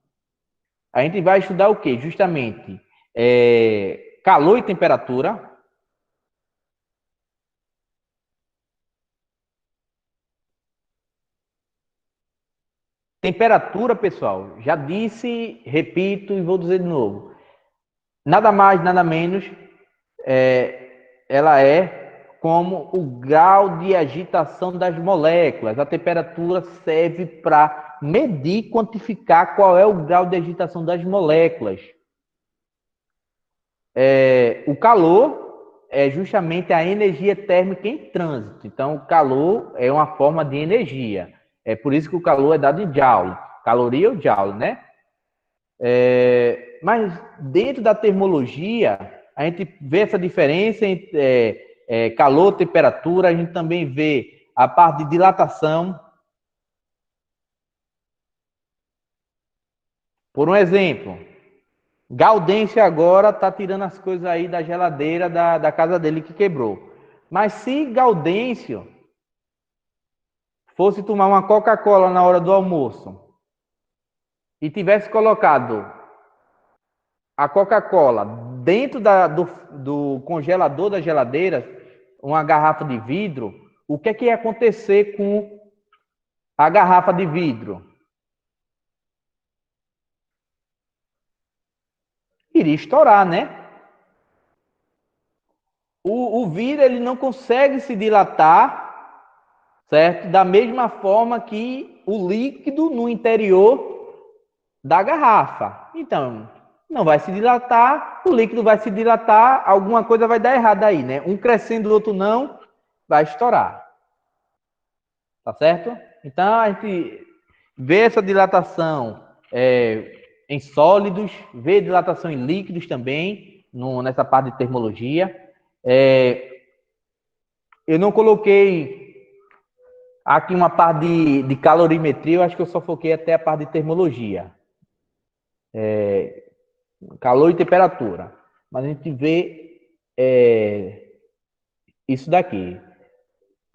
a gente vai estudar o quê? Justamente calor e temperatura. Temperatura, pessoal, já disse, repito e vou dizer de novo. Nada mais, nada menos, ela é como o grau de agitação das moléculas. A temperatura serve para medir, quantificar qual é o grau de agitação das moléculas. O calor é justamente a energia térmica em trânsito. Então, o calor é uma forma de energia. É por isso que o calor é dado em joule. Caloria ou joule, né? Mas dentro da termologia, a gente vê essa diferença entre calor, temperatura, a gente também vê a parte de dilatação. Por um exemplo, Gaudêncio agora está tirando as coisas aí da geladeira da casa dele que quebrou. Mas se Gaudêncio fosse tomar uma Coca-Cola na hora do almoço e tivesse colocado a Coca-Cola dentro do congelador da geladeira, uma garrafa de vidro, o que é que ia acontecer com a garrafa de vidro? Iria estourar, né? O vidro ele não consegue se dilatar, certo? Da mesma forma que o líquido no interior da garrafa. Então, não vai se dilatar, o líquido vai se dilatar, alguma coisa vai dar errado aí, né? Um crescendo, o outro não, vai estourar. Tá certo? Então, a gente vê essa dilatação em sólidos, vê dilatação em líquidos também, nessa parte de termologia. Eu não coloquei aqui uma parte de calorimetria, eu acho que eu só foquei até a parte de termologia. Calor e temperatura. Mas a gente vê isso daqui.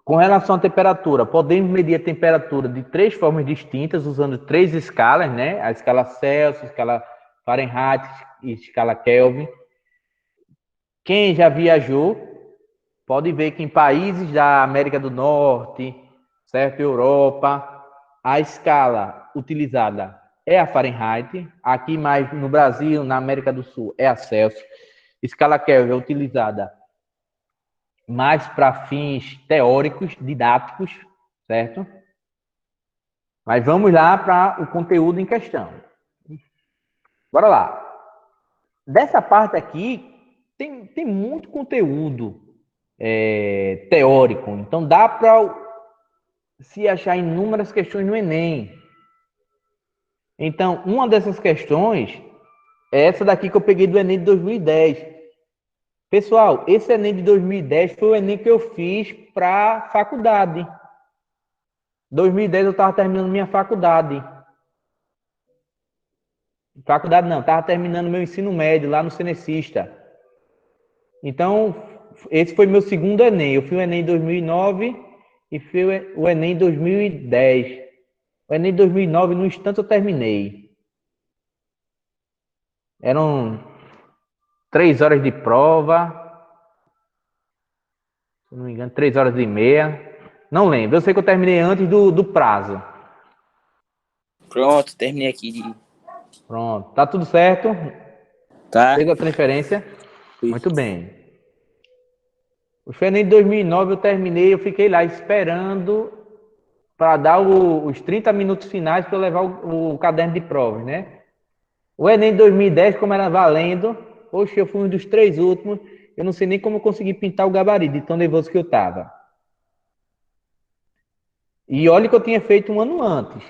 Com relação à temperatura, podemos medir a temperatura de 3 formas distintas, usando 3 escalas, né? A escala Celsius, a escala Fahrenheit e a escala Kelvin. Quem já viajou pode ver que em países da América do Norte, certo? Europa, a escala utilizada é a Fahrenheit. Aqui mais no Brasil, na América do Sul, é a Celsius. Escala Kelvin é utilizada mais para fins teóricos, didáticos, certo? Mas vamos lá para o conteúdo em questão. Bora lá. Dessa parte aqui, tem muito conteúdo teórico. Então, dá para se achar inúmeras questões no Enem. Então, uma dessas questões é essa daqui que eu peguei do Enem de 2010. Pessoal, esse Enem de 2010 foi o Enem que eu fiz para faculdade. 2010 eu estava terminando minha faculdade. Faculdade não, estava terminando meu ensino médio lá no Cenecista. Então, esse foi meu segundo Enem. Eu fui o Enem em 2009 e fui o Enem em 2010. O Enem em 2009, no instante, eu terminei. Eram 3 horas de prova. Se não me engano, 3 horas e meia. Não lembro. Eu sei que eu terminei antes do prazo. Pronto, terminei aqui. Pronto. Tá tudo certo? Tá. Fez a transferência? Sim. Muito bem. O Enem de 2009 eu terminei, eu fiquei lá esperando para dar os 30 minutos finais para eu levar o caderno de provas, né? O Enem de 2010, como era valendo, poxa, eu fui um dos 3 últimos, eu não sei nem como eu consegui pintar o gabarito, de tão nervoso que eu estava. E olha que eu tinha feito um ano antes.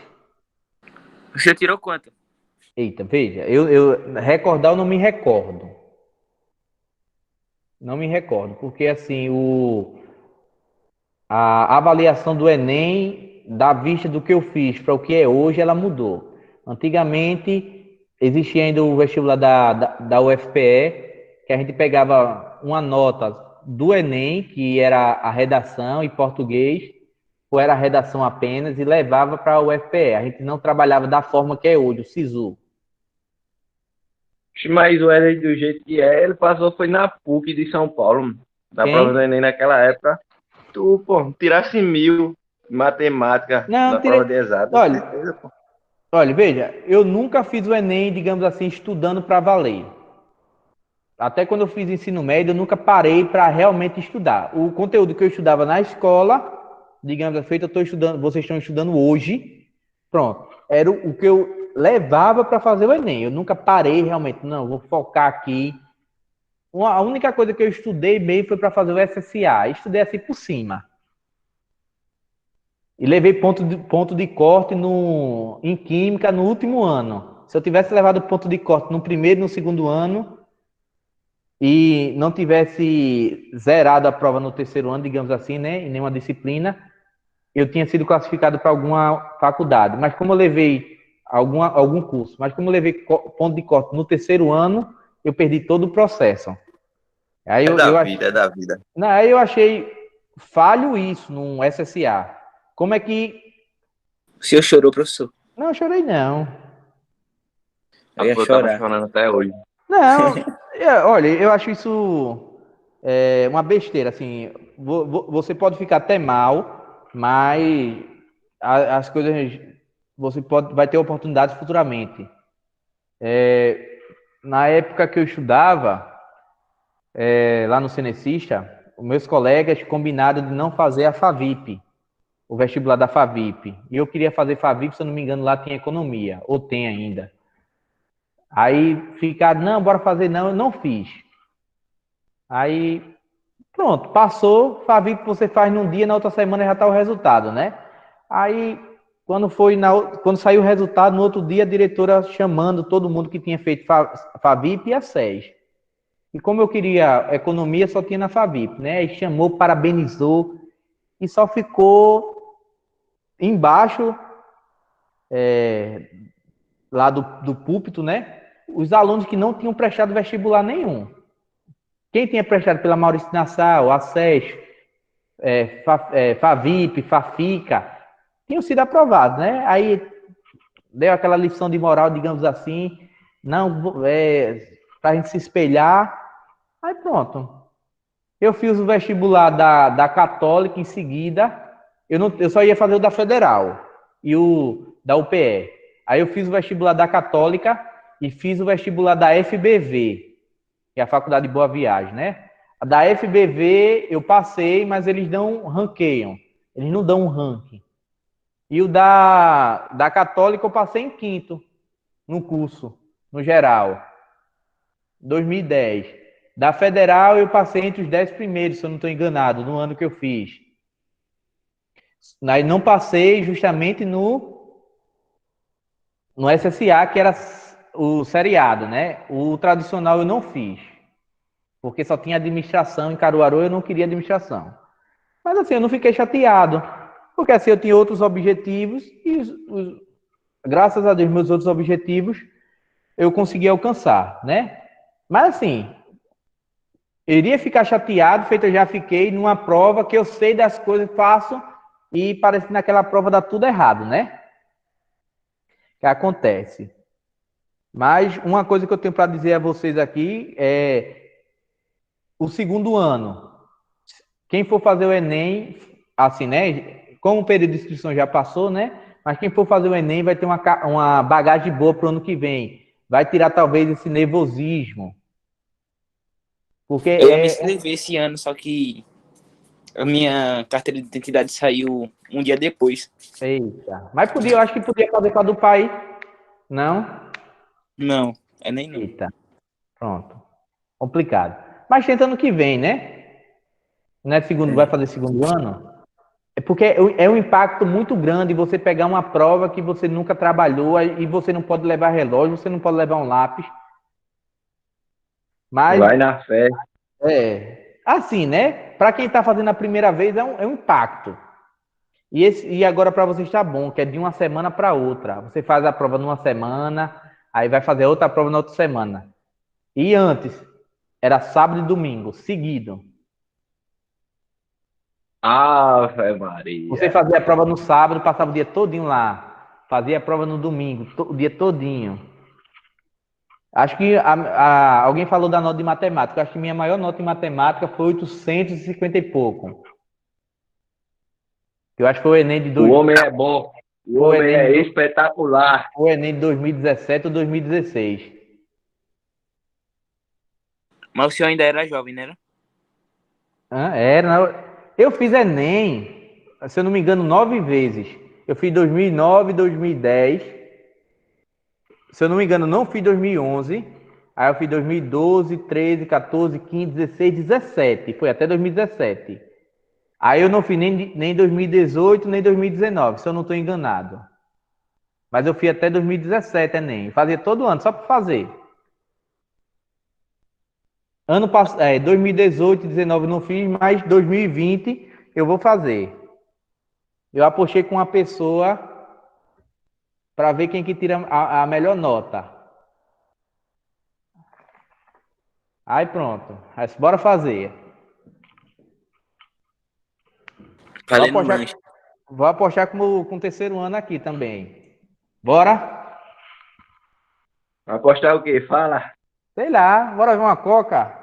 Você tirou quanto? Eita, veja, eu recordar eu não me recordo. Não me recordo, porque assim, a avaliação do Enem, da vista do que eu fiz para o que é hoje, ela mudou. Antigamente, existia ainda o vestibular da UFPE, que a gente pegava uma nota do Enem, que era a redação e português, ou era a redação apenas, e levava para a UFPE. A gente não trabalhava da forma que é hoje, o SISU. Mas o Wesley, do jeito que é, ele passou foi na PUC de São Paulo, na Quem? prova do Enem naquela época. Tu, pô, tirasse 1000 em matemática Não, na prova de exato. Olha, veja, eu nunca fiz o Enem, digamos assim, estudando para valer. Até quando eu fiz ensino médio, eu nunca parei para realmente estudar. O conteúdo que eu estudava na escola, digamos assim, vocês estão estudando hoje, pronto, era o que eu levava para fazer o Enem. Eu nunca parei realmente, não, vou focar aqui. A única coisa que eu estudei bem foi para fazer o SSA. Estudei assim por cima. E levei ponto de corte em Química no último ano. Se eu tivesse levado ponto de corte no primeiro e no segundo ano, e não tivesse zerado a prova no terceiro ano, digamos assim, né, em nenhuma disciplina, eu tinha sido classificado para alguma faculdade. Mas como eu levei algum curso, mas como eu levei ponto de corte no terceiro ano, eu perdi todo o processo. Aí É da vida. Não, aí eu achei falho isso no SSA. Como é que... O senhor chorou, professor? Não, eu chorei não. Eu ia Eu tava chorar. chorando até hoje. Não, olha, eu acho isso uma besteira, assim, você pode ficar até mal, mas as coisas, vai ter oportunidades futuramente. Na época que eu estudava, lá no Cenecista, os meus colegas combinaram de não fazer a FAVIP, o vestibular da FAVIP, e eu queria fazer FAVIP, se eu não me engano, lá tinha economia, ou tem ainda. Aí ficaram, não, bora fazer não, eu não fiz. Aí, pronto, passou, FAVIP você faz num dia, na outra semana já está o resultado, né? Aí, quando saiu o resultado, no outro dia, a diretora chamando todo mundo que tinha feito FAVIP e a SES. E como eu queria economia, só tinha na FAVIP, né? Aí chamou, parabenizou, e só ficou embaixo, lá do púlpito, né? Os alunos que não tinham prestado vestibular nenhum. Quem tinha prestado pela Maurício Nassau, a SES, FAVIP, FAFICA, tinham sido aprovados, né? Aí deu aquela lição de moral, digamos assim, não, para a gente se espelhar. Aí pronto. Eu fiz o vestibular da Católica em seguida. Eu só ia fazer o da Federal e o da UPE. Aí eu fiz o vestibular da Católica e fiz o vestibular da FBV, que é a Faculdade de Boa Viagem, né? A da FBV eu passei, mas eles não ranqueiam. Eles não dão um ranking. E o da Católica eu passei em quinto no curso, no geral. 2010. Da Federal eu passei entre os 10 primeiros, se eu não estou enganado, no ano que eu fiz. Aí não passei justamente no SSA, que era o seriado, né? O tradicional eu não fiz. Porque só tinha administração em Caruaru, eu não queria administração. Mas assim, eu não fiquei chateado. Porque assim, eu tinha outros objetivos e, graças a Deus, meus outros objetivos eu consegui alcançar, né? Mas assim, eu iria ficar chateado, feito eu já fiquei numa prova que eu sei das coisas, faço, e parece que naquela prova dá tudo errado, né? Que acontece. Mas uma coisa que eu tenho para dizer a vocês aqui é o segundo ano. Quem for fazer o Enem, assim, né? Como o período de inscrição já passou, né? Mas quem for fazer o Enem vai ter uma bagagem boa para o ano que vem. Vai tirar talvez esse nervosismo. Porque Eu ia me inscrever esse ano, só que a minha carteira de identidade saiu um dia depois. Eita. Mas eu acho que podia fazer com a do pai. Não? Não, é nem não. Eita. Pronto. Complicado. Mas tenta ano que vem, né? Não é segundo, vai fazer segundo ano? É porque é um impacto muito grande você pegar uma prova que você nunca trabalhou e você não pode levar relógio, você não pode levar um lápis. Mas Vai na fé. assim, né? Para quem está fazendo a primeira vez é um impacto. E agora para você está bom, que é de uma semana para outra. Você faz a prova numa semana, Aí vai fazer outra prova na outra semana. E antes, era sábado e domingo, seguido. Ave Você Maria. fazia a prova no sábado, passava o dia todinho lá. Fazia a prova no domingo, o dia todinho. Acho que alguém falou da nota de matemática. Acho que minha maior nota em matemática foi 850 e pouco. Eu acho que foi o Enem de O homem é bom. O Foi o homem é Enem, espetacular. foi o Enem de 2017 ou 2016. Mas o senhor ainda era jovem, né? Eu fiz Enem, se eu não me engano, 9 vezes. Eu fiz 2009, 2010. Se eu não me engano, não fiz 2011. Aí eu fiz 2012, 13, 14, 15, 16, 17. Foi até 2017. Aí eu não fiz nem 2018, nem 2019, se eu não estou enganado. Mas eu fiz até 2017 Enem. Fazia todo ano, só para fazer. Ano passado, 2018, 2019 eu não fiz, mas 2020 eu vou fazer. Eu apostei com uma pessoa para ver quem que tira a melhor nota. Aí pronto. Aí, bora fazer. Vou Valendo apostar, lanche. vou apostar com o terceiro ano aqui também. Bora? Apostar o quê? Fala. Sei lá, bora ver uma coca.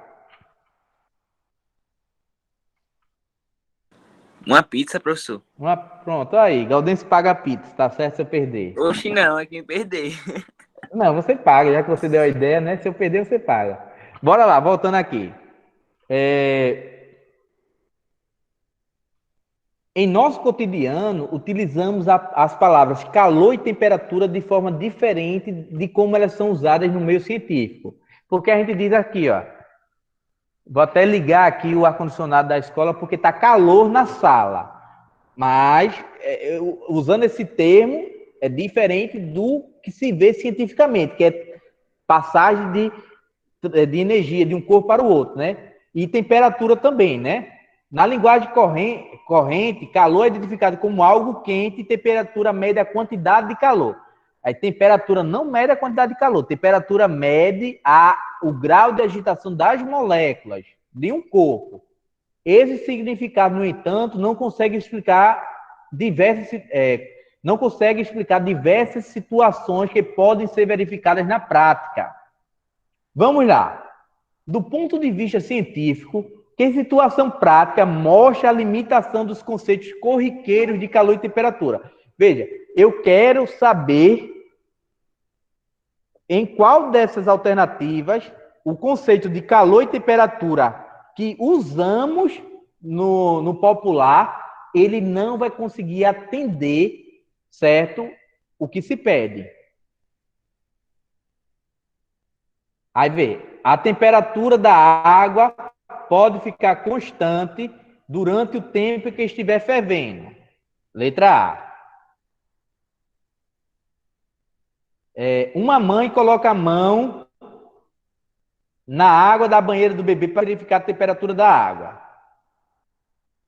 Uma pizza, professor. Pronto, aí. Galdense paga a pizza, tá certo se eu perder. Oxe, não, é quem perder. Não, você paga, já que você deu a ideia, né? Se eu perder, você paga. Bora lá, voltando aqui. Em nosso cotidiano, utilizamos as palavras calor e temperatura de forma diferente de como elas são usadas no meio científico. Porque a gente diz aqui, ó. Vou até ligar aqui o ar-condicionado da escola porque está calor na sala. Mas, usando esse termo, é diferente do que se vê cientificamente, que é passagem de energia de um corpo para o outro, né? E temperatura também, né? Na linguagem corrente, calor é identificado como algo quente e temperatura mede a quantidade de calor. Aí temperatura não mede a quantidade de calor, temperatura mede o grau de agitação das moléculas de um corpo. Esse significado, no entanto, não consegue explicar diversas situações que podem ser verificadas na prática. Vamos lá. Do ponto de vista científico, que situação prática mostra a limitação dos conceitos corriqueiros de calor e temperatura? Veja, eu quero saber em qual dessas alternativas o conceito de calor e temperatura que usamos no popular, ele não vai conseguir atender, certo, o que se pede. Aí vê, a temperatura da água pode ficar constante durante o tempo que estiver fervendo. Letra A. Uma mãe coloca a mão na água da banheira do bebê para verificar a temperatura da água.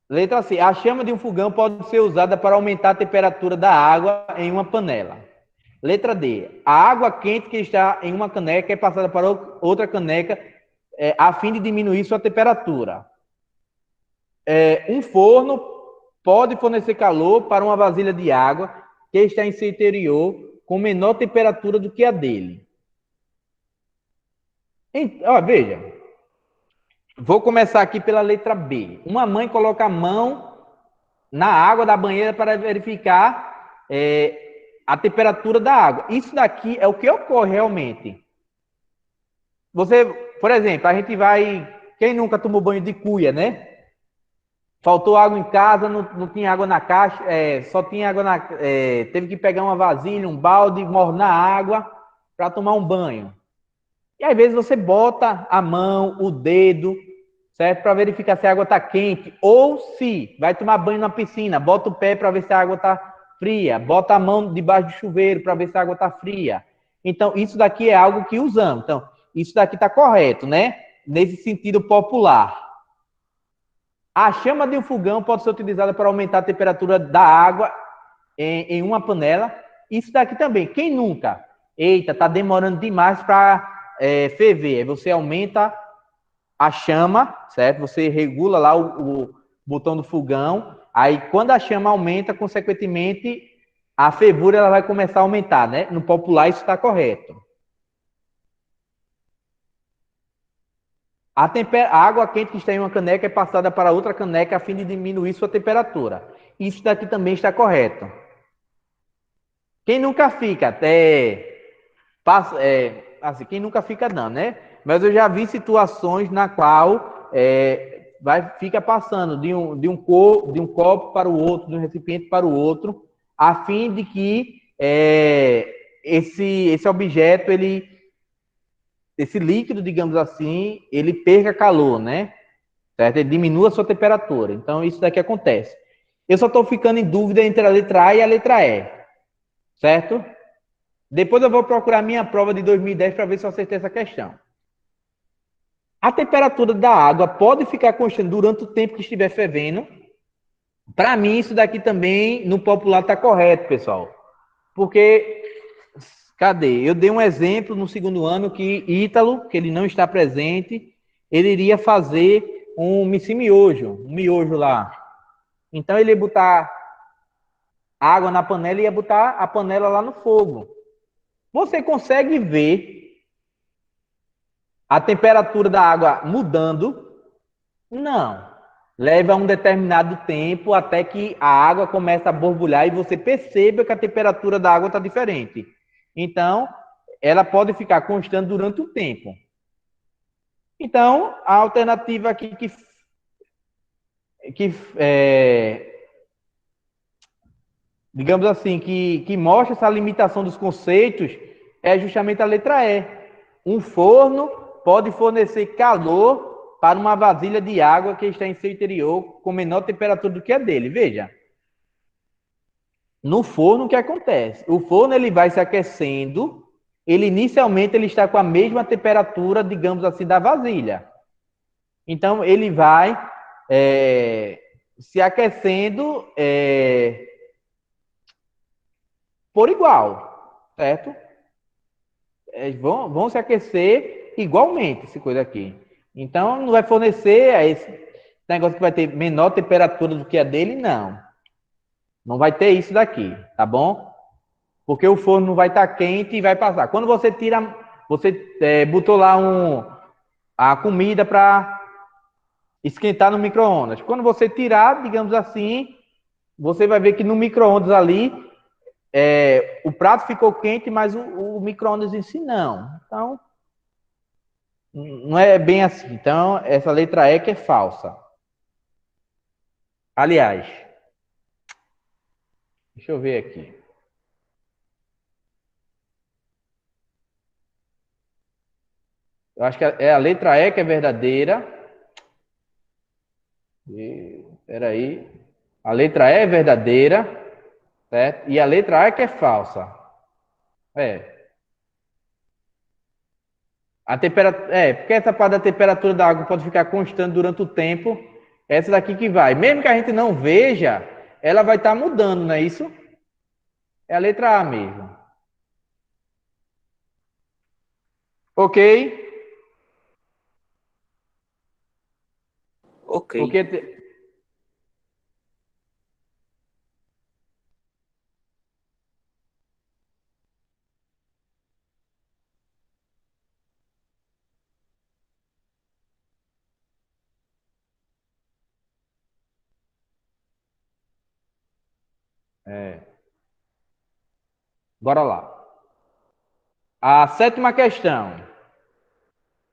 Letra C. A chama de um fogão pode ser usada para aumentar a temperatura da água em uma panela. Letra D. A água quente que está em uma caneca é passada para outra caneca a fim de diminuir sua temperatura. Um forno pode fornecer calor para uma vasilha de água que está em seu interior com menor temperatura do que a dele. Veja, vou começar aqui pela letra B. Uma mãe coloca a mão na água da banheira para verificar a temperatura da água. Isso daqui é o que ocorre realmente. Você, por exemplo, a gente vai... Quem nunca tomou banho de cuia, né? Faltou água em casa, não tinha água na caixa, só tinha água teve que pegar uma vasilha, um balde, mornar água para tomar um banho. E às vezes você bota a mão, o dedo, certo? Para verificar se a água está quente. Ou se vai tomar banho na piscina, bota o pé para ver se a água está fria. Bota a mão debaixo do chuveiro para ver se a água está fria. Então, isso daqui é algo que usamos. Então, isso daqui está correto, né? Nesse sentido popular. A chama de um fogão pode ser utilizada para aumentar a temperatura da água em uma panela. Isso daqui também. Quem nunca? eita, tá demorando demais para ferver. Aí você aumenta a chama, certo? Você regula lá o botão do fogão. Aí, quando a chama aumenta, consequentemente, a fervura ela vai começar a aumentar, né? No popular, isso está correto. A água quente que está em uma caneca é passada para outra caneca a fim de diminuir sua temperatura. Isso daqui também está correto. Quem nunca fica assim, quem nunca fica não, né? Mas eu já vi situações na qual fica passando de um copo para o outro, de um recipiente para o outro, a fim de que esse objeto, esse líquido, digamos assim, ele perca calor, né? Certo? Ele diminua a sua temperatura. Então, isso daqui acontece. Eu só estou ficando em dúvida entre a letra A e a letra E. Certo? Depois eu vou procurar minha prova de 2010 para ver se eu acertei essa questão. A temperatura da água pode ficar constante durante o tempo que estiver fervendo. Para mim, isso daqui também, no popular, está correto, pessoal. Porque, cadê? Eu dei um exemplo no segundo ano que Ítalo, que ele não está presente, ele iria fazer um miojo lá. Então, ele ia botar água na panela e ia botar a panela lá no fogo. Você consegue ver a temperatura da água mudando? Não. Leva um determinado tempo até que a água comece a borbulhar e você perceba que a temperatura da água está diferente. Então, ela pode ficar constante durante o tempo. Então, a alternativa aqui digamos assim, que mostra essa limitação dos conceitos é justamente a letra E. Um forno pode fornecer calor para uma vasilha de água que está em seu interior com menor temperatura do que a dele. Veja, no forno o que acontece? O forno ele vai se aquecendo, inicialmente ele está com a mesma temperatura, digamos assim, da vasilha. Então ele vai se aquecendo por igual, certo? Vão se aquecer igualmente, essa coisa aqui. Então, não vai fornecer esse negócio que vai ter menor temperatura do que a dele, não. Não vai ter isso daqui, tá bom? Porque o forno não vai estar quente e vai passar. Quando você tira, você botou lá a comida para esquentar no micro-ondas. Quando você tirar, digamos assim, você vai ver que no micro-ondas ali, o prato ficou quente, mas o micro-ondas em si não. Então, não é bem assim. Então, essa letra E que é falsa. Aliás, deixa eu ver aqui. Eu acho que é a letra E que é verdadeira. Espera aí. A letra E é verdadeira, certo? E a letra A é que é falsa. Porque essa parte da temperatura da água pode ficar constante durante o tempo. Essa daqui que vai. Mesmo que a gente não veja, ela vai estar mudando, não é isso? É a letra A mesmo. Ok? Ok. Porque bora lá. A sétima questão.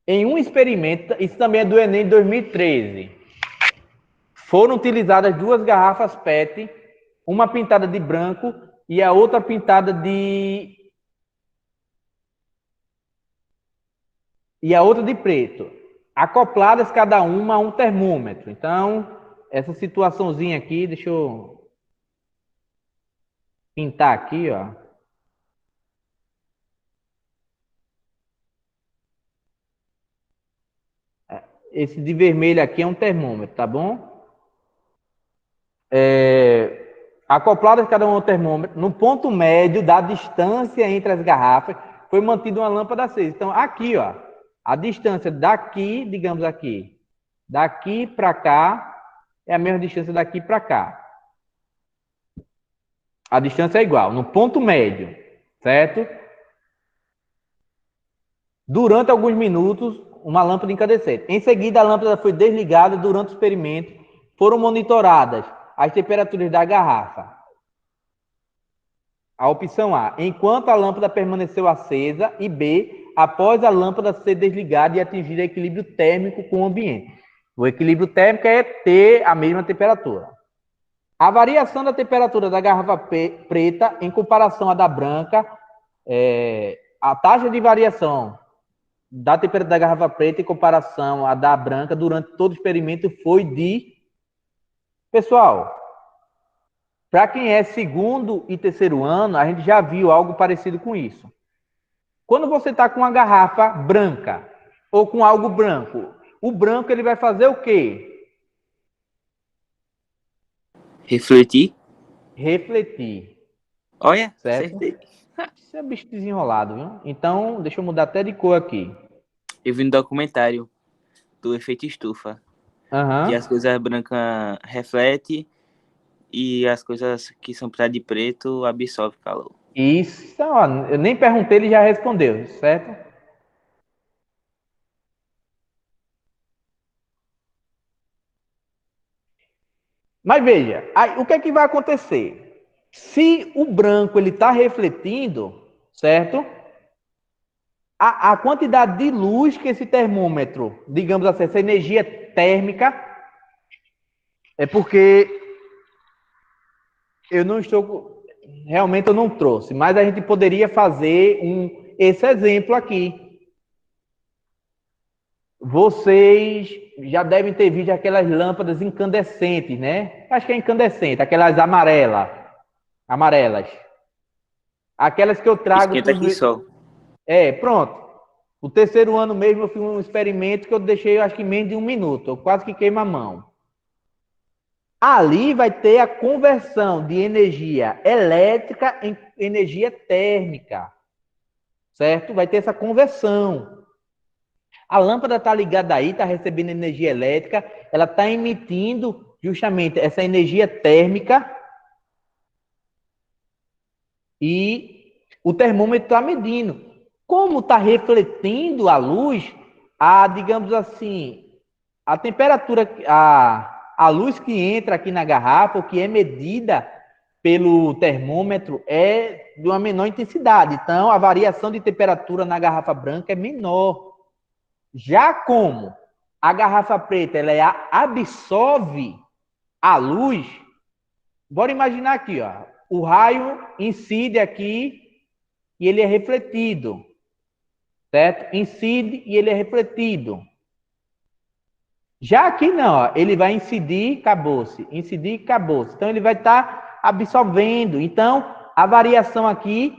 Em um experimento, isso também é do Enem de 2013, foram utilizadas duas garrafas PET, uma pintada de branco e a outra pintada de... e a outra de preto, acopladas cada uma a um termômetro. Então, essa situaçãozinha aqui, deixa eu pintar aqui, ó. Esse de vermelho aqui é um termômetro, tá bom? Acopladas cada um ao termômetro, no ponto médio da distância entre as garrafas. foi mantida uma lâmpada acesa. Então, aqui, ó, a distância daqui, digamos aqui, daqui para cá, é a mesma distância daqui para cá. A distância é igual, no ponto médio, certo? Durante alguns minutos, uma lâmpada incandescente. Em seguida, a lâmpada foi desligada. Durante o experimento, foram monitoradas as temperaturas da garrafa. A opção A, enquanto a lâmpada permaneceu acesa, e B, após a lâmpada ser desligada e atingir equilíbrio térmico com o ambiente. O equilíbrio térmico é ter a mesma temperatura. A variação da temperatura da garrafa preta em comparação à da branca, a taxa de variação da temperatura da garrafa preta em comparação à da branca durante todo o experimento foi de... Pessoal, para quem é segundo e terceiro ano, a gente já viu algo parecido com isso. Quando você está com uma garrafa branca ou com algo branco, o branco ele vai fazer o quê? Refletir. Refletir. Olha, certo? acertei. Isso é bicho desenrolado, viu? Então, deixa eu mudar até de cor aqui. Eu vi no documentário do efeito estufa. Aham. Que as coisas brancas refletem e as coisas que são pintadas de preto absorvem calor. Isso, ó, eu nem perguntei, ele já respondeu, certo? Mas veja, aí, o que é que vai acontecer? Se o branco ele está refletindo, certo? A quantidade de luz que esse termômetro, digamos assim, essa energia térmica, é porque eu não estou, realmente eu não trouxe, mas a gente poderia fazer esse exemplo aqui. Vocês já devem ter visto aquelas lâmpadas incandescentes, né? Acho que é incandescente, aquelas amarelas. Aquelas que eu trago... Esquenta aqui só. Pronto. O terceiro ano mesmo eu fiz um experimento que eu deixei, acho que menos de 1 minuto. Eu quase que queimo a mão. Ali vai ter a conversão de energia elétrica em energia térmica. Certo? Vai ter essa conversão. A lâmpada está ligada aí, está recebendo energia elétrica, ela está emitindo justamente essa energia térmica e o termômetro está medindo. Como está refletindo a luz, digamos assim, a temperatura, a luz que entra aqui na garrafa, o que é medida pelo termômetro, é de uma menor intensidade. Então, a variação de temperatura na garrafa branca é menor. Já como a garrafa preta ela absorve a luz, bora imaginar aqui, ó, o raio incide aqui e ele é refletido, certo? Incide e ele é refletido. Já aqui não, ó, ele vai incidir, acabou-se, incidir, acabou-se. Então ele vai estar absorvendo. Então a variação aqui,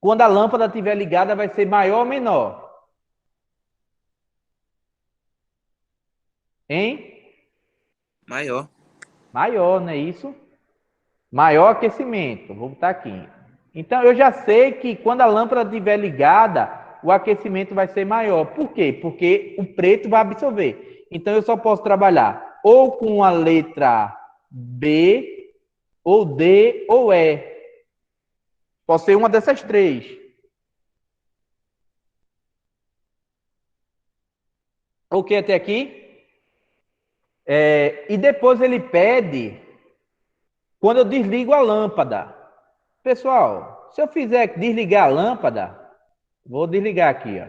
quando a lâmpada estiver ligada, vai ser maior ou menor? Hein? Maior. Maior, não é isso? Maior aquecimento. Vou botar aqui. Então, eu já sei que quando a lâmpada estiver ligada, o aquecimento vai ser maior. Por quê? Porque o preto vai absorver. Então, eu só posso trabalhar ou com a letra B, ou D, ou E. Pode ser uma dessas três. Ok até aqui? E depois ele pede quando eu desligo a lâmpada. Pessoal, se eu fizer desligar a lâmpada, vou desligar aqui, ó.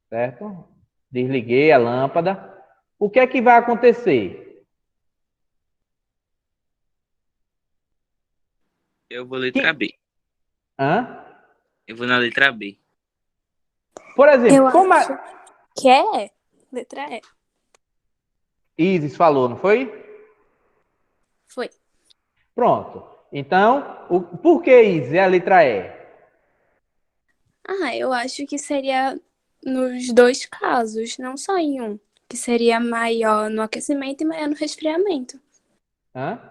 Certo? Desliguei a lâmpada. O que é que vai acontecer? Eu vou letra B. Hã? Eu vou na letra B. Por exemplo, Eu como acho que é letra E. Isis falou, não foi? Foi. Pronto. Então, por que Isis é a letra E? Eu acho que seria nos dois casos, não só em um. Que seria maior no aquecimento e maior no resfriamento. Hã?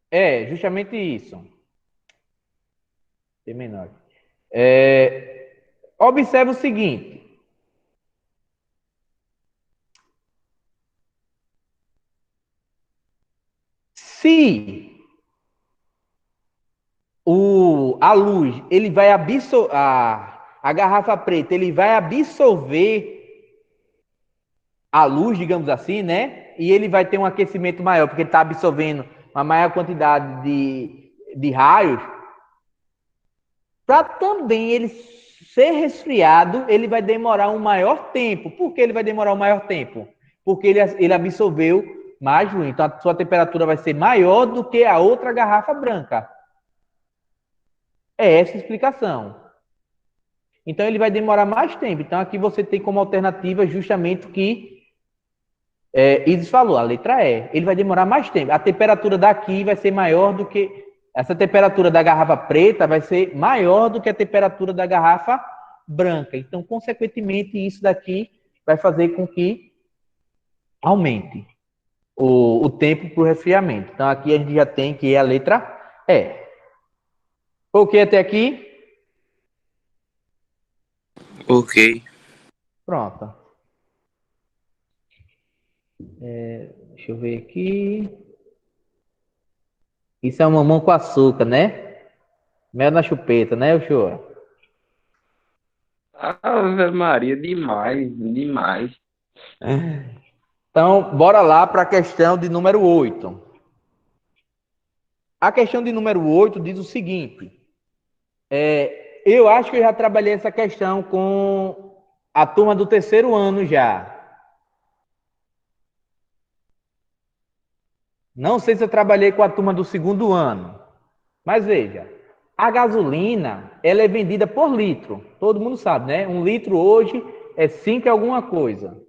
É, justamente isso. Tem menor. Observe o seguinte. Se a luz, ele vai absorver, a garrafa preta, ele vai absorver a luz, digamos assim, né? E ele vai ter um aquecimento maior, porque ele está absorvendo uma maior quantidade de raios. Para também ele ser resfriado, ele vai demorar um maior tempo. Por que ele vai demorar um maior tempo? Porque ele absorveu mais luz. Então, a sua temperatura vai ser maior do que a outra garrafa branca. É essa a explicação. Então, ele vai demorar mais tempo. Então, aqui você tem como alternativa justamente o que Isis falou, a letra E. Ele vai demorar mais tempo. A temperatura daqui vai ser maior do que... Essa temperatura da garrafa preta vai ser maior do que a temperatura da garrafa branca. Então, consequentemente, isso daqui vai fazer com que aumente o tempo para o resfriamento. Então, aqui a gente já tem que é a letra E. Ok até aqui? Ok. Pronto. Deixa eu ver aqui. Isso é um mamão com açúcar, né? Mel na chupeta, né, Uchoa? Ave Maria, demais, demais. Então, bora lá para a questão de número 8. A questão de número 8 diz o seguinte. Eu acho que eu já trabalhei essa questão com a turma do terceiro ano já. Não sei se eu trabalhei com a turma do segundo ano. Mas veja, a gasolina, ela é vendida por litro. Todo mundo sabe, né? Um litro hoje é 5 e alguma coisa.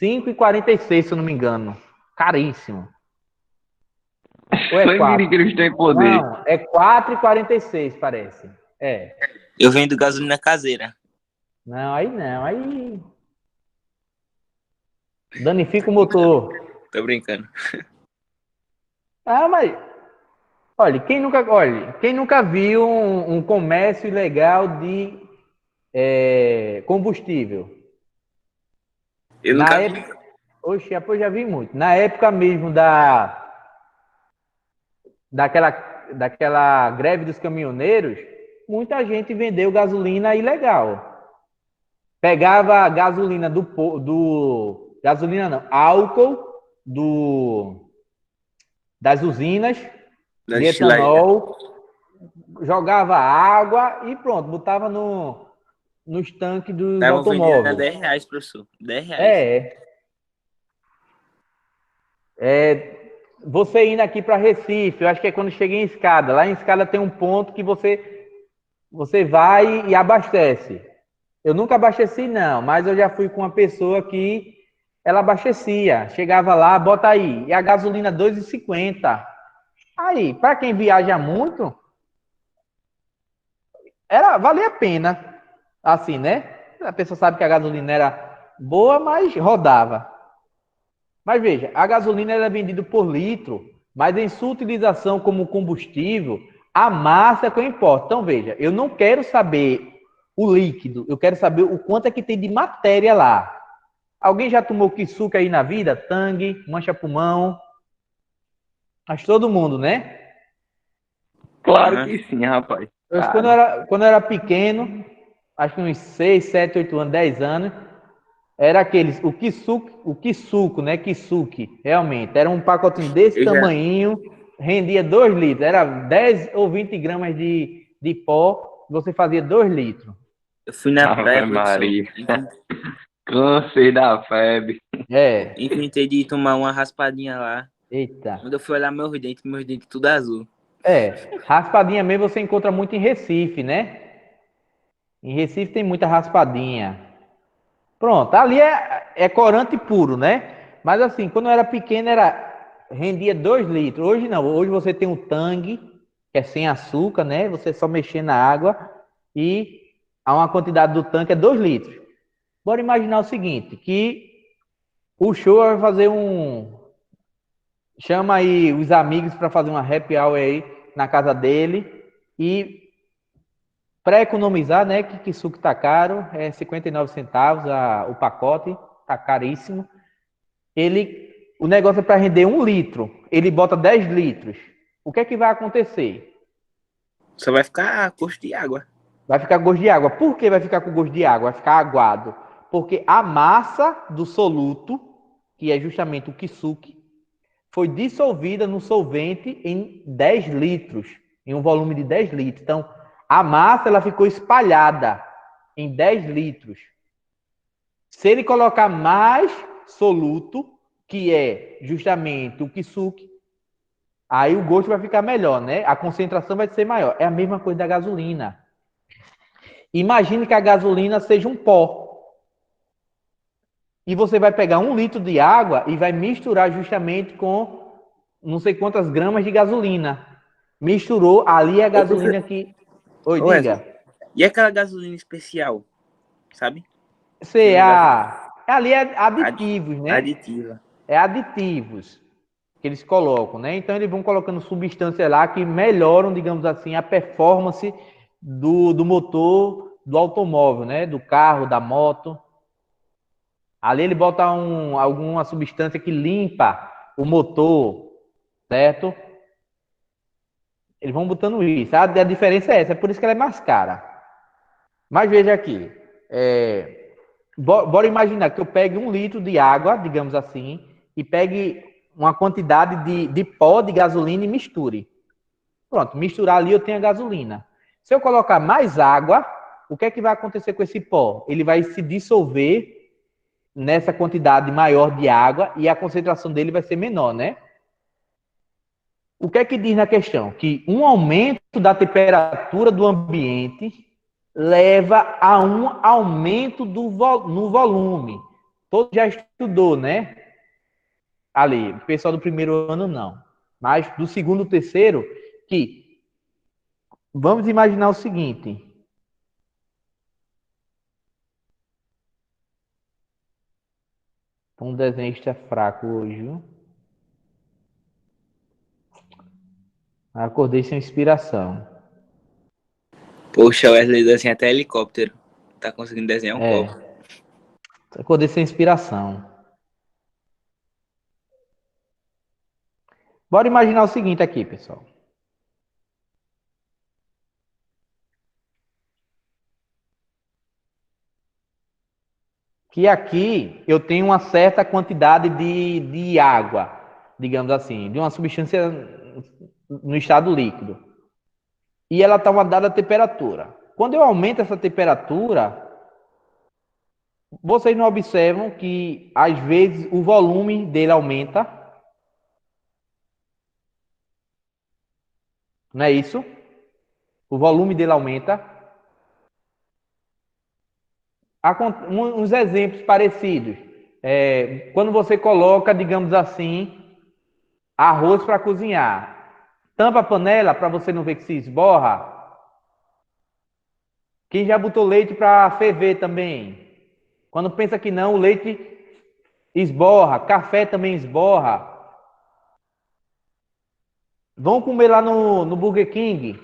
5,46, se eu não me engano. Caríssimo. Ou é Sangue de 4? Cristo tem poder. Não, é 4,46, parece. Eu vendo gasolina caseira. Não, aí não. Aí danifica o motor. Tô brincando. Ah, mas... Olha, quem nunca viu um comércio ilegal de combustível? Eu Na nunca vi. época... Oxe, eu já vi muito. Na época mesmo daquela greve dos caminhoneiros, muita gente vendeu gasolina ilegal. Pegava a gasolina gasolina não, álcool das usinas Da de destilaria. etanol, jogava água e pronto, botava nos tanques dos Estavam vendendo a automóveis. R$10, professor. R$10. É, você indo aqui para Recife, eu acho que é quando chega em Escada. Lá em Escada tem um ponto que você vai e abastece. Eu nunca abasteci, não, mas eu já fui com uma pessoa que ela abastecia. Chegava lá, bota aí. E a gasolina 2,50. Aí, para quem viaja muito, valia a pena. Assim, né? A pessoa sabe que a gasolina era boa, mas rodava. Mas veja, a gasolina ela é vendida por litro, mas em sua utilização como combustível, a massa é que eu importo. Então veja, eu não quero saber o líquido, eu quero saber o quanto é que tem de matéria lá. Alguém já tomou Kisuke aí na vida? Tang, mancha-pulmão? Acho que todo mundo, né? Claro Aham. que sim, rapaz. Quando eu era pequeno, acho que uns 6, 7, 8 anos, 10 anos, era aqueles, o Kisuko, né? Kisuke, realmente. Era um pacotinho desse Eu já, tamanhinho, rendia 2 litros. Era 10 ou 20 gramas de pó, você fazia 2 litros. eu fui na Ave praia, professor. Maria. Câncer da febre. Inventei de tomar uma raspadinha lá. Eita. Quando eu fui olhar meus dentes tudo azul. Raspadinha mesmo você encontra muito em Recife, né? Em Recife tem muita raspadinha. Pronto, ali é corante puro, né? Mas assim, quando eu era pequeno, rendia 2 litros. Hoje não, hoje você tem um tangue, que é sem açúcar, né? Você só mexer na água e a uma quantidade do tanque é 2 litros. Bora imaginar o seguinte, que o show vai fazer chama aí os amigos para fazer uma happy hour aí na casa dele e para economizar, né, que suco tá caro, é 59 centavos o pacote, tá caríssimo. O negócio é para render 1 litro, ele bota 10 litros. O que é que vai acontecer? Só vai ficar gosto de água. Vai ficar gosto de água. Por que vai ficar com gosto de água? Vai ficar aguado. Porque a massa do soluto, que é justamente o kisuke, foi dissolvida no solvente em 10 litros, em um volume de 10 litros. Então, a massa ela ficou espalhada em 10 litros. Se ele colocar mais soluto, que é justamente o kisuke, aí o gosto vai ficar melhor, né? A concentração vai ser maior. É a mesma coisa da gasolina. Imagine que a gasolina seja um pó. E você vai pegar 1 litro de água e vai misturar justamente com não sei quantas gramas de gasolina. Misturou, ali é a gasolina que... Oi, Ô, Wesley, diga. e aquela gasolina especial, sabe? Ali é aditivos, né? Aditiva. É aditivos que eles colocam, né? Então eles vão colocando substâncias lá que melhoram, digamos assim, a performance do motor do automóvel, né? Do carro, da moto. Ali ele bota alguma substância que limpa o motor, certo? Eles vão botando isso. A diferença é essa, é por isso que ela é mais cara. Mas veja aqui, bora imaginar que eu pegue 1 litro de água, digamos assim, e pegue uma quantidade de pó de gasolina e misture. Pronto, misturar ali eu tenho a gasolina. Se eu colocar mais água, o que é que vai acontecer com esse pó? Ele vai se dissolver nessa quantidade maior de água e a concentração dele vai ser menor, né? O que é que diz na questão? Que um aumento da temperatura do ambiente leva a um aumento no volume. Todo já estudou, né? Ali, o pessoal do primeiro ano não. Mas do segundo, terceiro, que vamos imaginar o seguinte. Um desenhista fraco hoje, viu? Acordei sem inspiração. Poxa, o Wesley desenha até helicóptero. Tá conseguindo desenhar um copo. Acordei sem inspiração. Bora imaginar o seguinte aqui, pessoal. Que aqui eu tenho uma certa quantidade de água, digamos assim, de uma substância no estado líquido. E ela está uma dada temperatura. Quando eu aumento essa temperatura, vocês não observam que, às vezes, o volume dele aumenta? Não é isso? O volume dele aumenta. Há uns exemplos parecidos. Quando você coloca, digamos assim, arroz para cozinhar, tampa a panela para você não ver que se esborra. Quem já botou leite para ferver também? Quando pensa que não, o leite esborra, café também esborra. Vão comer lá no Burger King,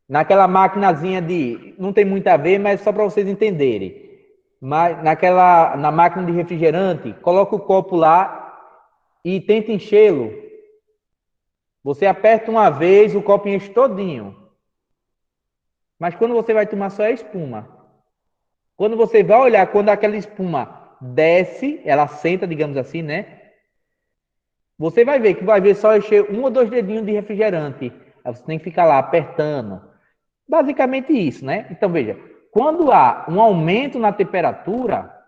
naquela maquinazinha não tem muito a ver, mas só para vocês entenderem. Mas na máquina de refrigerante, coloca o copo lá e tenta enchê-lo. Você aperta uma vez, o copo enche todinho. Mas quando você vai tomar só a espuma. Quando você vai olhar, quando aquela espuma desce, ela senta, digamos assim, né? Você vai ver que vai ver só encher 1 ou 2 dedinhos de refrigerante. Aí você tem que ficar lá apertando. Basicamente isso, né? Então, veja, quando há um aumento na temperatura,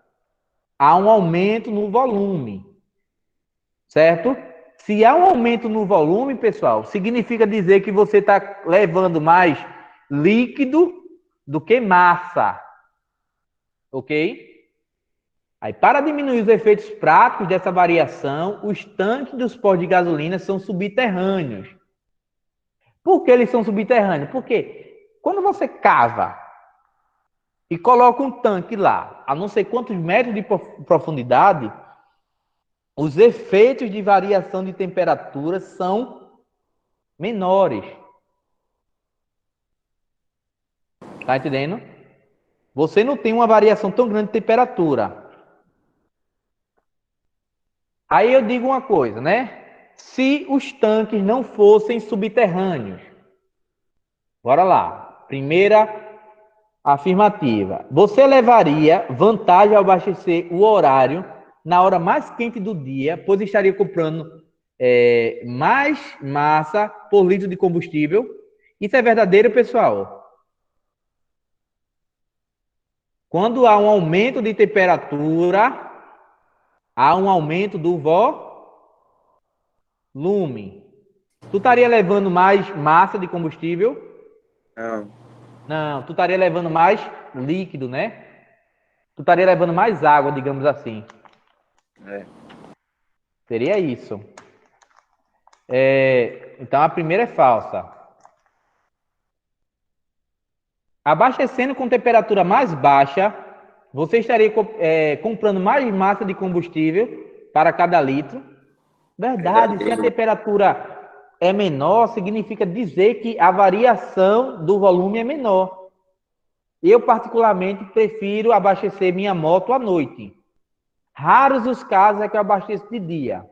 há um aumento no volume. Certo? Se há um aumento no volume, pessoal, significa dizer que você está levando mais líquido do que massa. Ok? Aí, para diminuir os efeitos práticos dessa variação, os tanques dos postos de gasolina são subterrâneos. Por que eles são subterrâneos? Porque quando você cava e coloca um tanque lá, a não sei quantos metros de profundidade, os efeitos de variação de temperatura são menores. Tá entendendo? Você não tem uma variação tão grande de temperatura. Aí eu digo uma coisa, né? Se os tanques não fossem subterrâneos, bora lá. Primeira afirmativa. Você levaria vantagem ao abastecer o horário na hora mais quente do dia, pois estaria comprando mais massa por litro de combustível. Isso é verdadeiro, pessoal? Quando há um aumento de temperatura, há um aumento do volume. Tu estaria levando mais massa de combustível? Não. Não, tu estaria levando mais líquido, né? Tu estaria levando mais água, digamos assim. Seria isso. Então a primeira é falsa. Abastecendo com temperatura mais baixa, você estaria comprando mais massa de combustível para cada litro. Verdade, se a temperatura é menor, significa dizer que a variação do volume é menor. Eu, particularmente, prefiro abastecer minha moto à noite. Raros os casos é que eu abasteço de dia.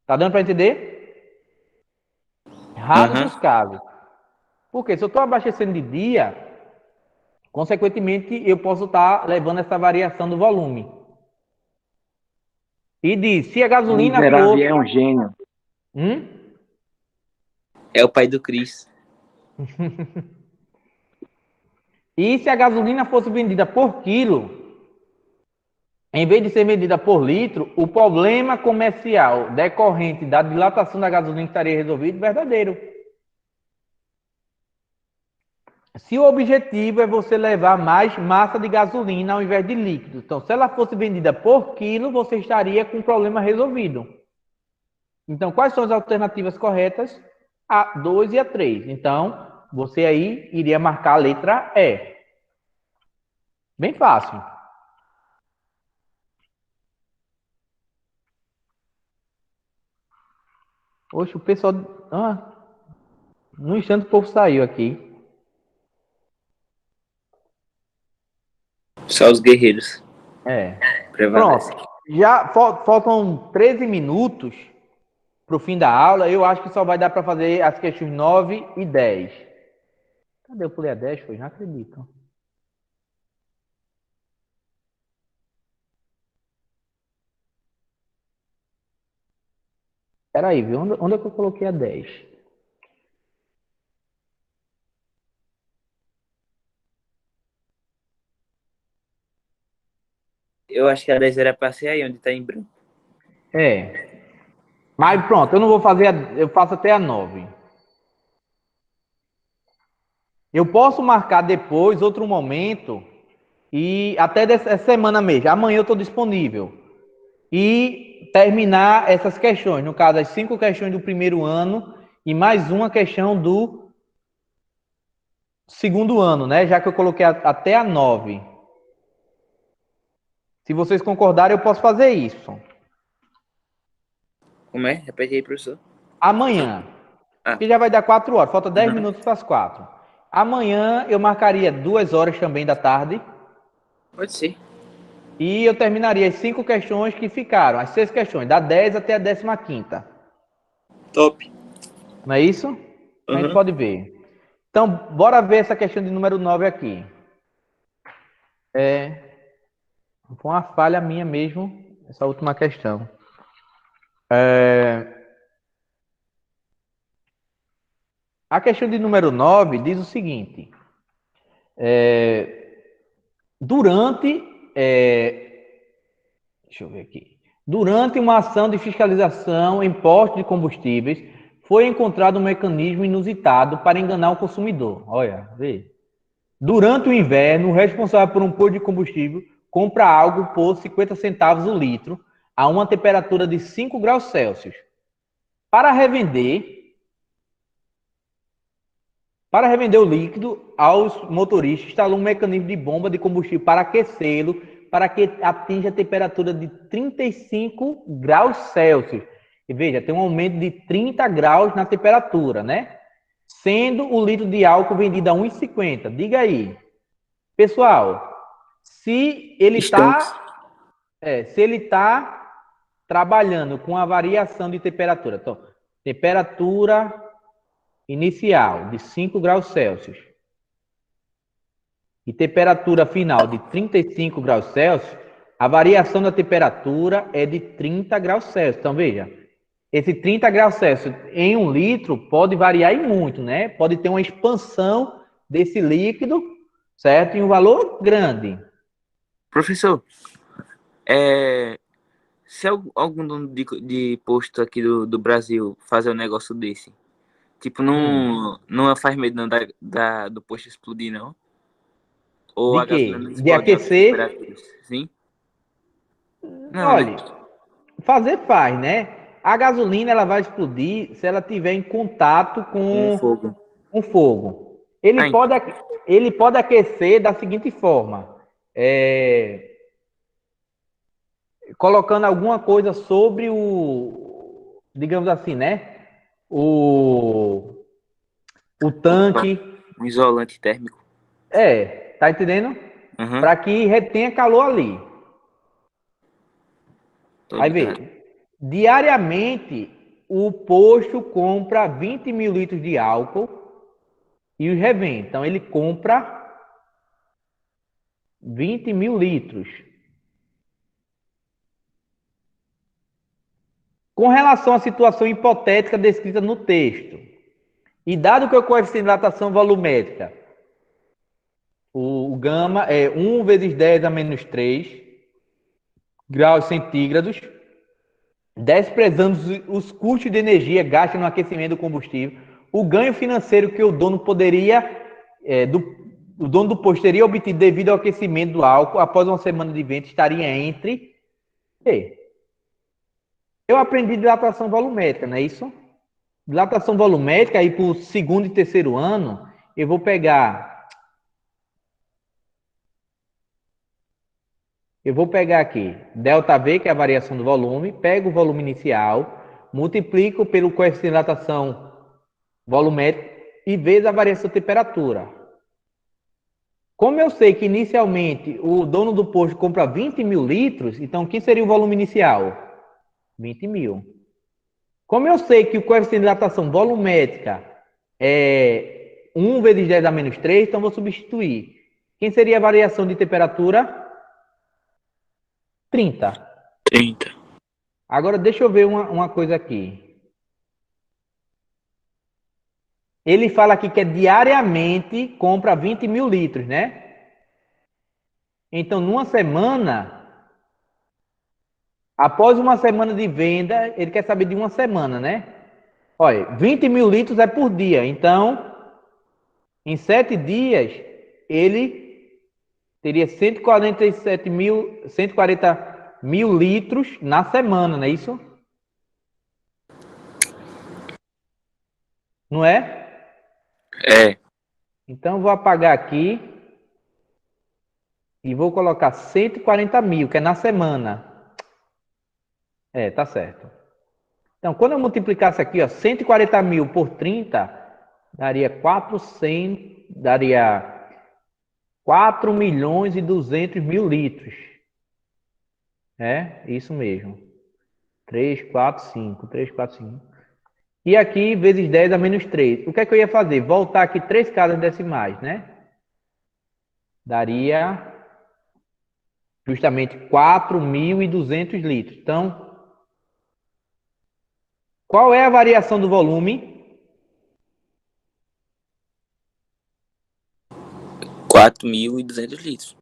Tá dando para entender? Raros os casos. Porque se eu estou abastecendo de dia, consequentemente, eu posso estar levando essa variação do volume. E diz, se a gasolina Miserável fosse... é um gênio. É o pai do Cris. E se a gasolina fosse vendida por quilo, em vez de ser vendida por litro, o problema comercial decorrente da dilatação da gasolina estaria resolvido? Verdadeiro. Se o objetivo é você levar mais massa de gasolina ao invés de líquido, então se ela fosse vendida por quilo, você estaria com o problema resolvido. Então, quais são as alternativas corretas? A 2 e a 3. Então, você aí iria marcar a letra E. Bem fácil. Oxe, o pessoal... no instante o povo saiu aqui. Só os guerreiros. Prevalecem. Pronto. Já faltam 13 minutos para o fim da aula. Eu acho que só vai dar para fazer as questões 9 e 10. Cadê? Eu pulei a 10? Foi? Não acredito. Peraí, viu? Onde é que eu coloquei a 10? Eu acho que a 10 era pra ser aí, onde tá em branco. Mas pronto, eu não vou fazer, eu faço até a 9. Eu posso marcar depois, outro momento, e até dessa semana mesmo. Amanhã eu estou disponível. E terminar essas questões. No caso, as 5 questões do primeiro ano e mais uma questão do segundo ano, né? Já que eu coloquei até a 9. Se vocês concordarem, eu posso fazer isso. Como é? Repete aí, professor. Amanhã. Que já vai dar 4 horas. Falta 10 minutos para as 4. Amanhã eu marcaria 2 horas também da tarde. Pode ser. E eu terminaria as 5 questões que ficaram. As 6 questões, da 10 até a 15ª. Top. Não é isso? A gente pode ver. Então, bora ver essa questão de número 9 aqui. Foi uma falha minha mesmo, essa última questão. A questão de número 9 diz o seguinte. Durante... deixa eu ver aqui. Durante uma ação de fiscalização em postos de combustíveis, foi encontrado um mecanismo inusitado para enganar o consumidor. Olha, vê. Durante o inverno, o responsável por um posto de combustível compra algo por 50 centavos o litro a uma temperatura de 5 graus Celsius. Para revender o líquido aos motoristas, instalou um mecanismo de bomba de combustível para aquecê-lo, para que atinja a temperatura de 35 graus Celsius. E veja, tem um aumento de 30 graus na temperatura, né? sendo o litro de álcool vendido a 1,50. Diga aí. Pessoal, se ele Estamos. está trabalhando com a variação de temperatura. Então, temperatura inicial de 5 graus Celsius e temperatura final de 35 graus Celsius, a variação da temperatura é de 30 graus Celsius. Então, veja, esse 30 graus Celsius em 1 litro pode variar e muito, né? Pode ter uma expansão desse líquido, certo? Em um valor grande. Professor, se algum dono de posto aqui do Brasil fazer um negócio desse, tipo, não faz medo não do posto explodir, não? Ou De a gasolina não quê? De explode em altas aquecer? temperaturas? Sim? Não, né? Olha, fazer faz, né? A gasolina ela vai explodir se ela tiver em contato Com com fogo. fogo. Ah, Ele pode aquecer da seguinte forma: colocando alguma coisa sobre digamos assim, né? O opa, tanque. um isolante térmico. Tá entendendo? Aham, Para que retenha calor ali. tô Aí ligado. vê, diariamente o posto compra 20 mil litros de álcool e os revende. Então ele compra 20 mil litros. Com relação à situação hipotética descrita no texto, e dado que o coeficiente de dilatação volumétrica, o gama é 1 vezes 10 a menos 3 graus centígrados, desprezando os custos de energia gastos no aquecimento do combustível, o ganho financeiro que o dono o dono do posto teria obtido devido ao aquecimento do álcool após uma semana de vento estaria entre... Eu aprendi dilatação volumétrica, não é isso? Dilatação volumétrica, aí para o segundo e terceiro ano, eu vou pegar aqui ΔV, que é a variação do volume, pego o volume inicial, multiplico pelo coeficiente de dilatação volumétrica e vezes a variação de temperatura. Como eu sei que inicialmente o dono do posto compra 20 mil litros, então quem seria o volume inicial? 20 mil. Como eu sei que o coeficiente de dilatação volumétrica é 1 vezes 10 a menos 3, então vou substituir. Quem seria a variação de temperatura? 30. 30. Agora, deixa eu ver uma coisa aqui. Ele fala aqui que é diariamente compra 20 mil litros, né? Então, numa semana, após uma semana de venda, ele quer saber de uma semana, né? Olha, 20 mil litros é por dia. Então, em 7 dias, ele teria 140 mil litros na semana, não é isso? Não é? É. Então, vou apagar aqui e vou colocar 140 mil, que é na semana. Tá certo. Então, quando eu multiplicasse aqui, ó, 140 mil por 30, daria 4 milhões e 200 mil litros. Isso mesmo. 3, 4, 5. 3, 4, 5. E aqui, vezes 10 a menos 3. O que é que eu ia fazer? Voltar aqui 3 casas decimais, né? Daria justamente 4.200 litros. Então, qual é a variação do volume? 4.200 litros.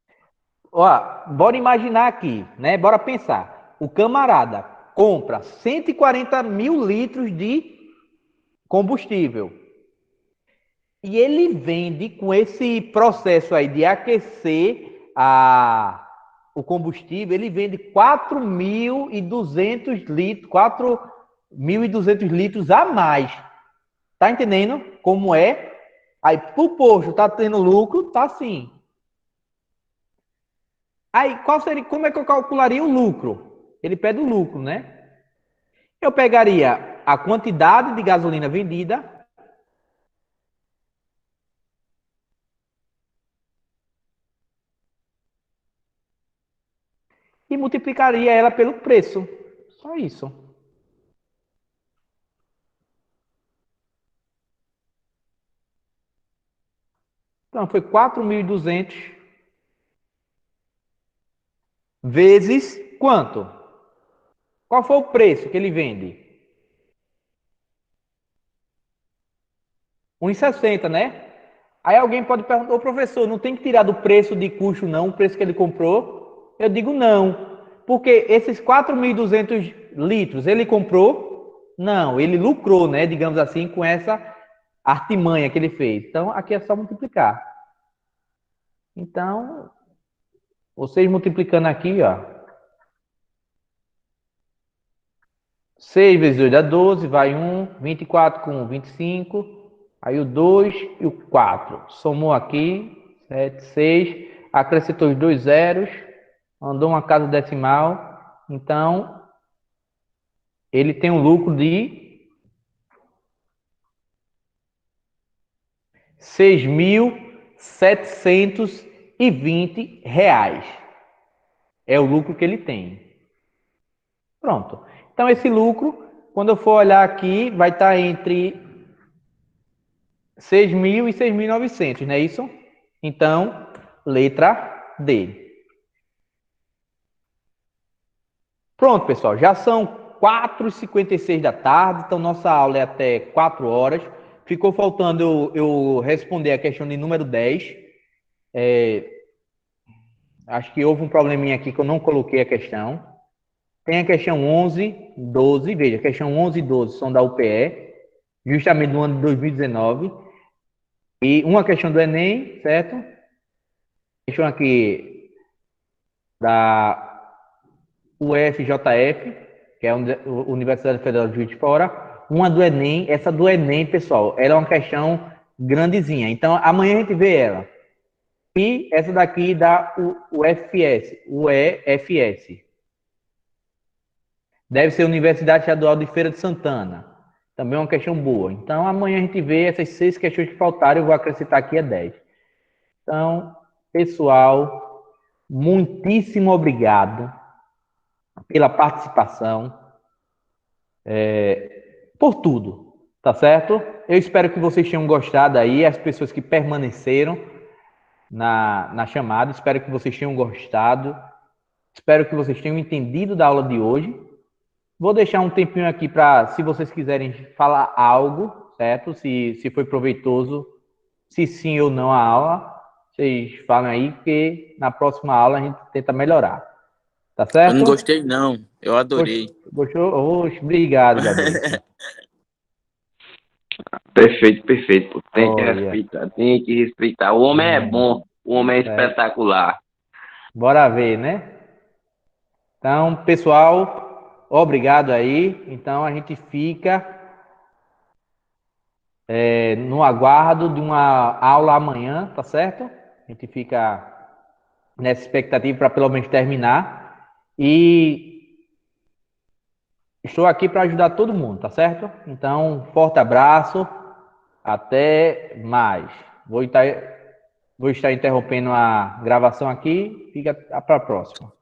Ó, bora imaginar aqui, né? Bora pensar. O camarada compra 140 mil litros de combustível. E ele vende com esse processo aí de aquecer o combustível, ele vende 4.200 litros, 4.200 litros a mais. Tá entendendo como é? Aí, pro posto, tá tendo lucro? Tá sim. Aí, como é que eu calcularia o lucro? Ele pede o lucro, né? Eu pegaria a quantidade de gasolina vendida e multiplicaria ela pelo preço. Só isso. Então, foi 4.200 vezes quanto? Qual foi o preço que ele vende? 1,60, né? Aí alguém pode perguntar, ô professor, não tem que tirar do preço de custo não, o preço que ele comprou? Eu digo não, porque esses 4.200 litros ele comprou? Não, ele lucrou, né, digamos assim, com essa artimanha que ele fez. Então, aqui é só multiplicar. Então, vocês multiplicando aqui, ó. 6 vezes 2 dá 12, vai 1, 24 com 25, aí o 2 e o 4. Somou aqui, 7, 6, acrescentou os 2 zeros, andou uma casa decimal, então ele tem um lucro de R$ 6.720. É o lucro que ele tem. Pronto. Então, esse lucro, quando eu for olhar aqui, vai estar entre 6.000 e 6.900, não é isso? Então, letra D. Pronto, pessoal. Já são 4h56 da tarde, então nossa aula é até 4 horas. Ficou faltando eu responder a questão de número 10. Acho que houve um probleminha aqui que eu não coloquei a questão. Tem a questão 11, 12. Veja, a questão 11 e 12 são da UPE, justamente no ano de 2019. E uma questão do Enem, certo? Questão aqui da UFJF, que é a Universidade Federal de Juiz de Fora. Uma do Enem. Essa do Enem, pessoal, ela é uma questão grandezinha. Então, amanhã a gente vê ela. E essa daqui da UEFS. Deve ser Universidade Estadual de Feira de Santana. Também é uma questão boa. Então, amanhã a gente vê essas 6 questões que faltaram. Eu vou acrescentar aqui a 10. Então, pessoal, muitíssimo obrigado pela participação, por tudo, tá certo? Eu espero que vocês tenham gostado aí, as pessoas que permaneceram na chamada, espero que vocês tenham gostado, espero que vocês tenham entendido da aula de hoje. Vou deixar um tempinho aqui para, se vocês quiserem falar algo, certo? Se foi proveitoso, se sim ou não a aula, vocês falam aí, que na próxima aula a gente tenta melhorar. Tá certo? Eu não gostei, não. Eu adorei. Gostou? Oxe, obrigado, Gabriel. Perfeito, perfeito. Pô. Tem que Olha. respeitar, tem que respeitar. O homem é bom, o homem é espetacular. Bora ver, né? Então, pessoal, obrigado aí. Então, a gente fica no aguardo de uma aula amanhã, tá certo? A gente fica nessa expectativa para pelo menos terminar. E estou aqui para ajudar todo mundo, tá certo? Então, forte abraço. Até mais. Vou estar interrompendo a gravação aqui. Fica para a próxima.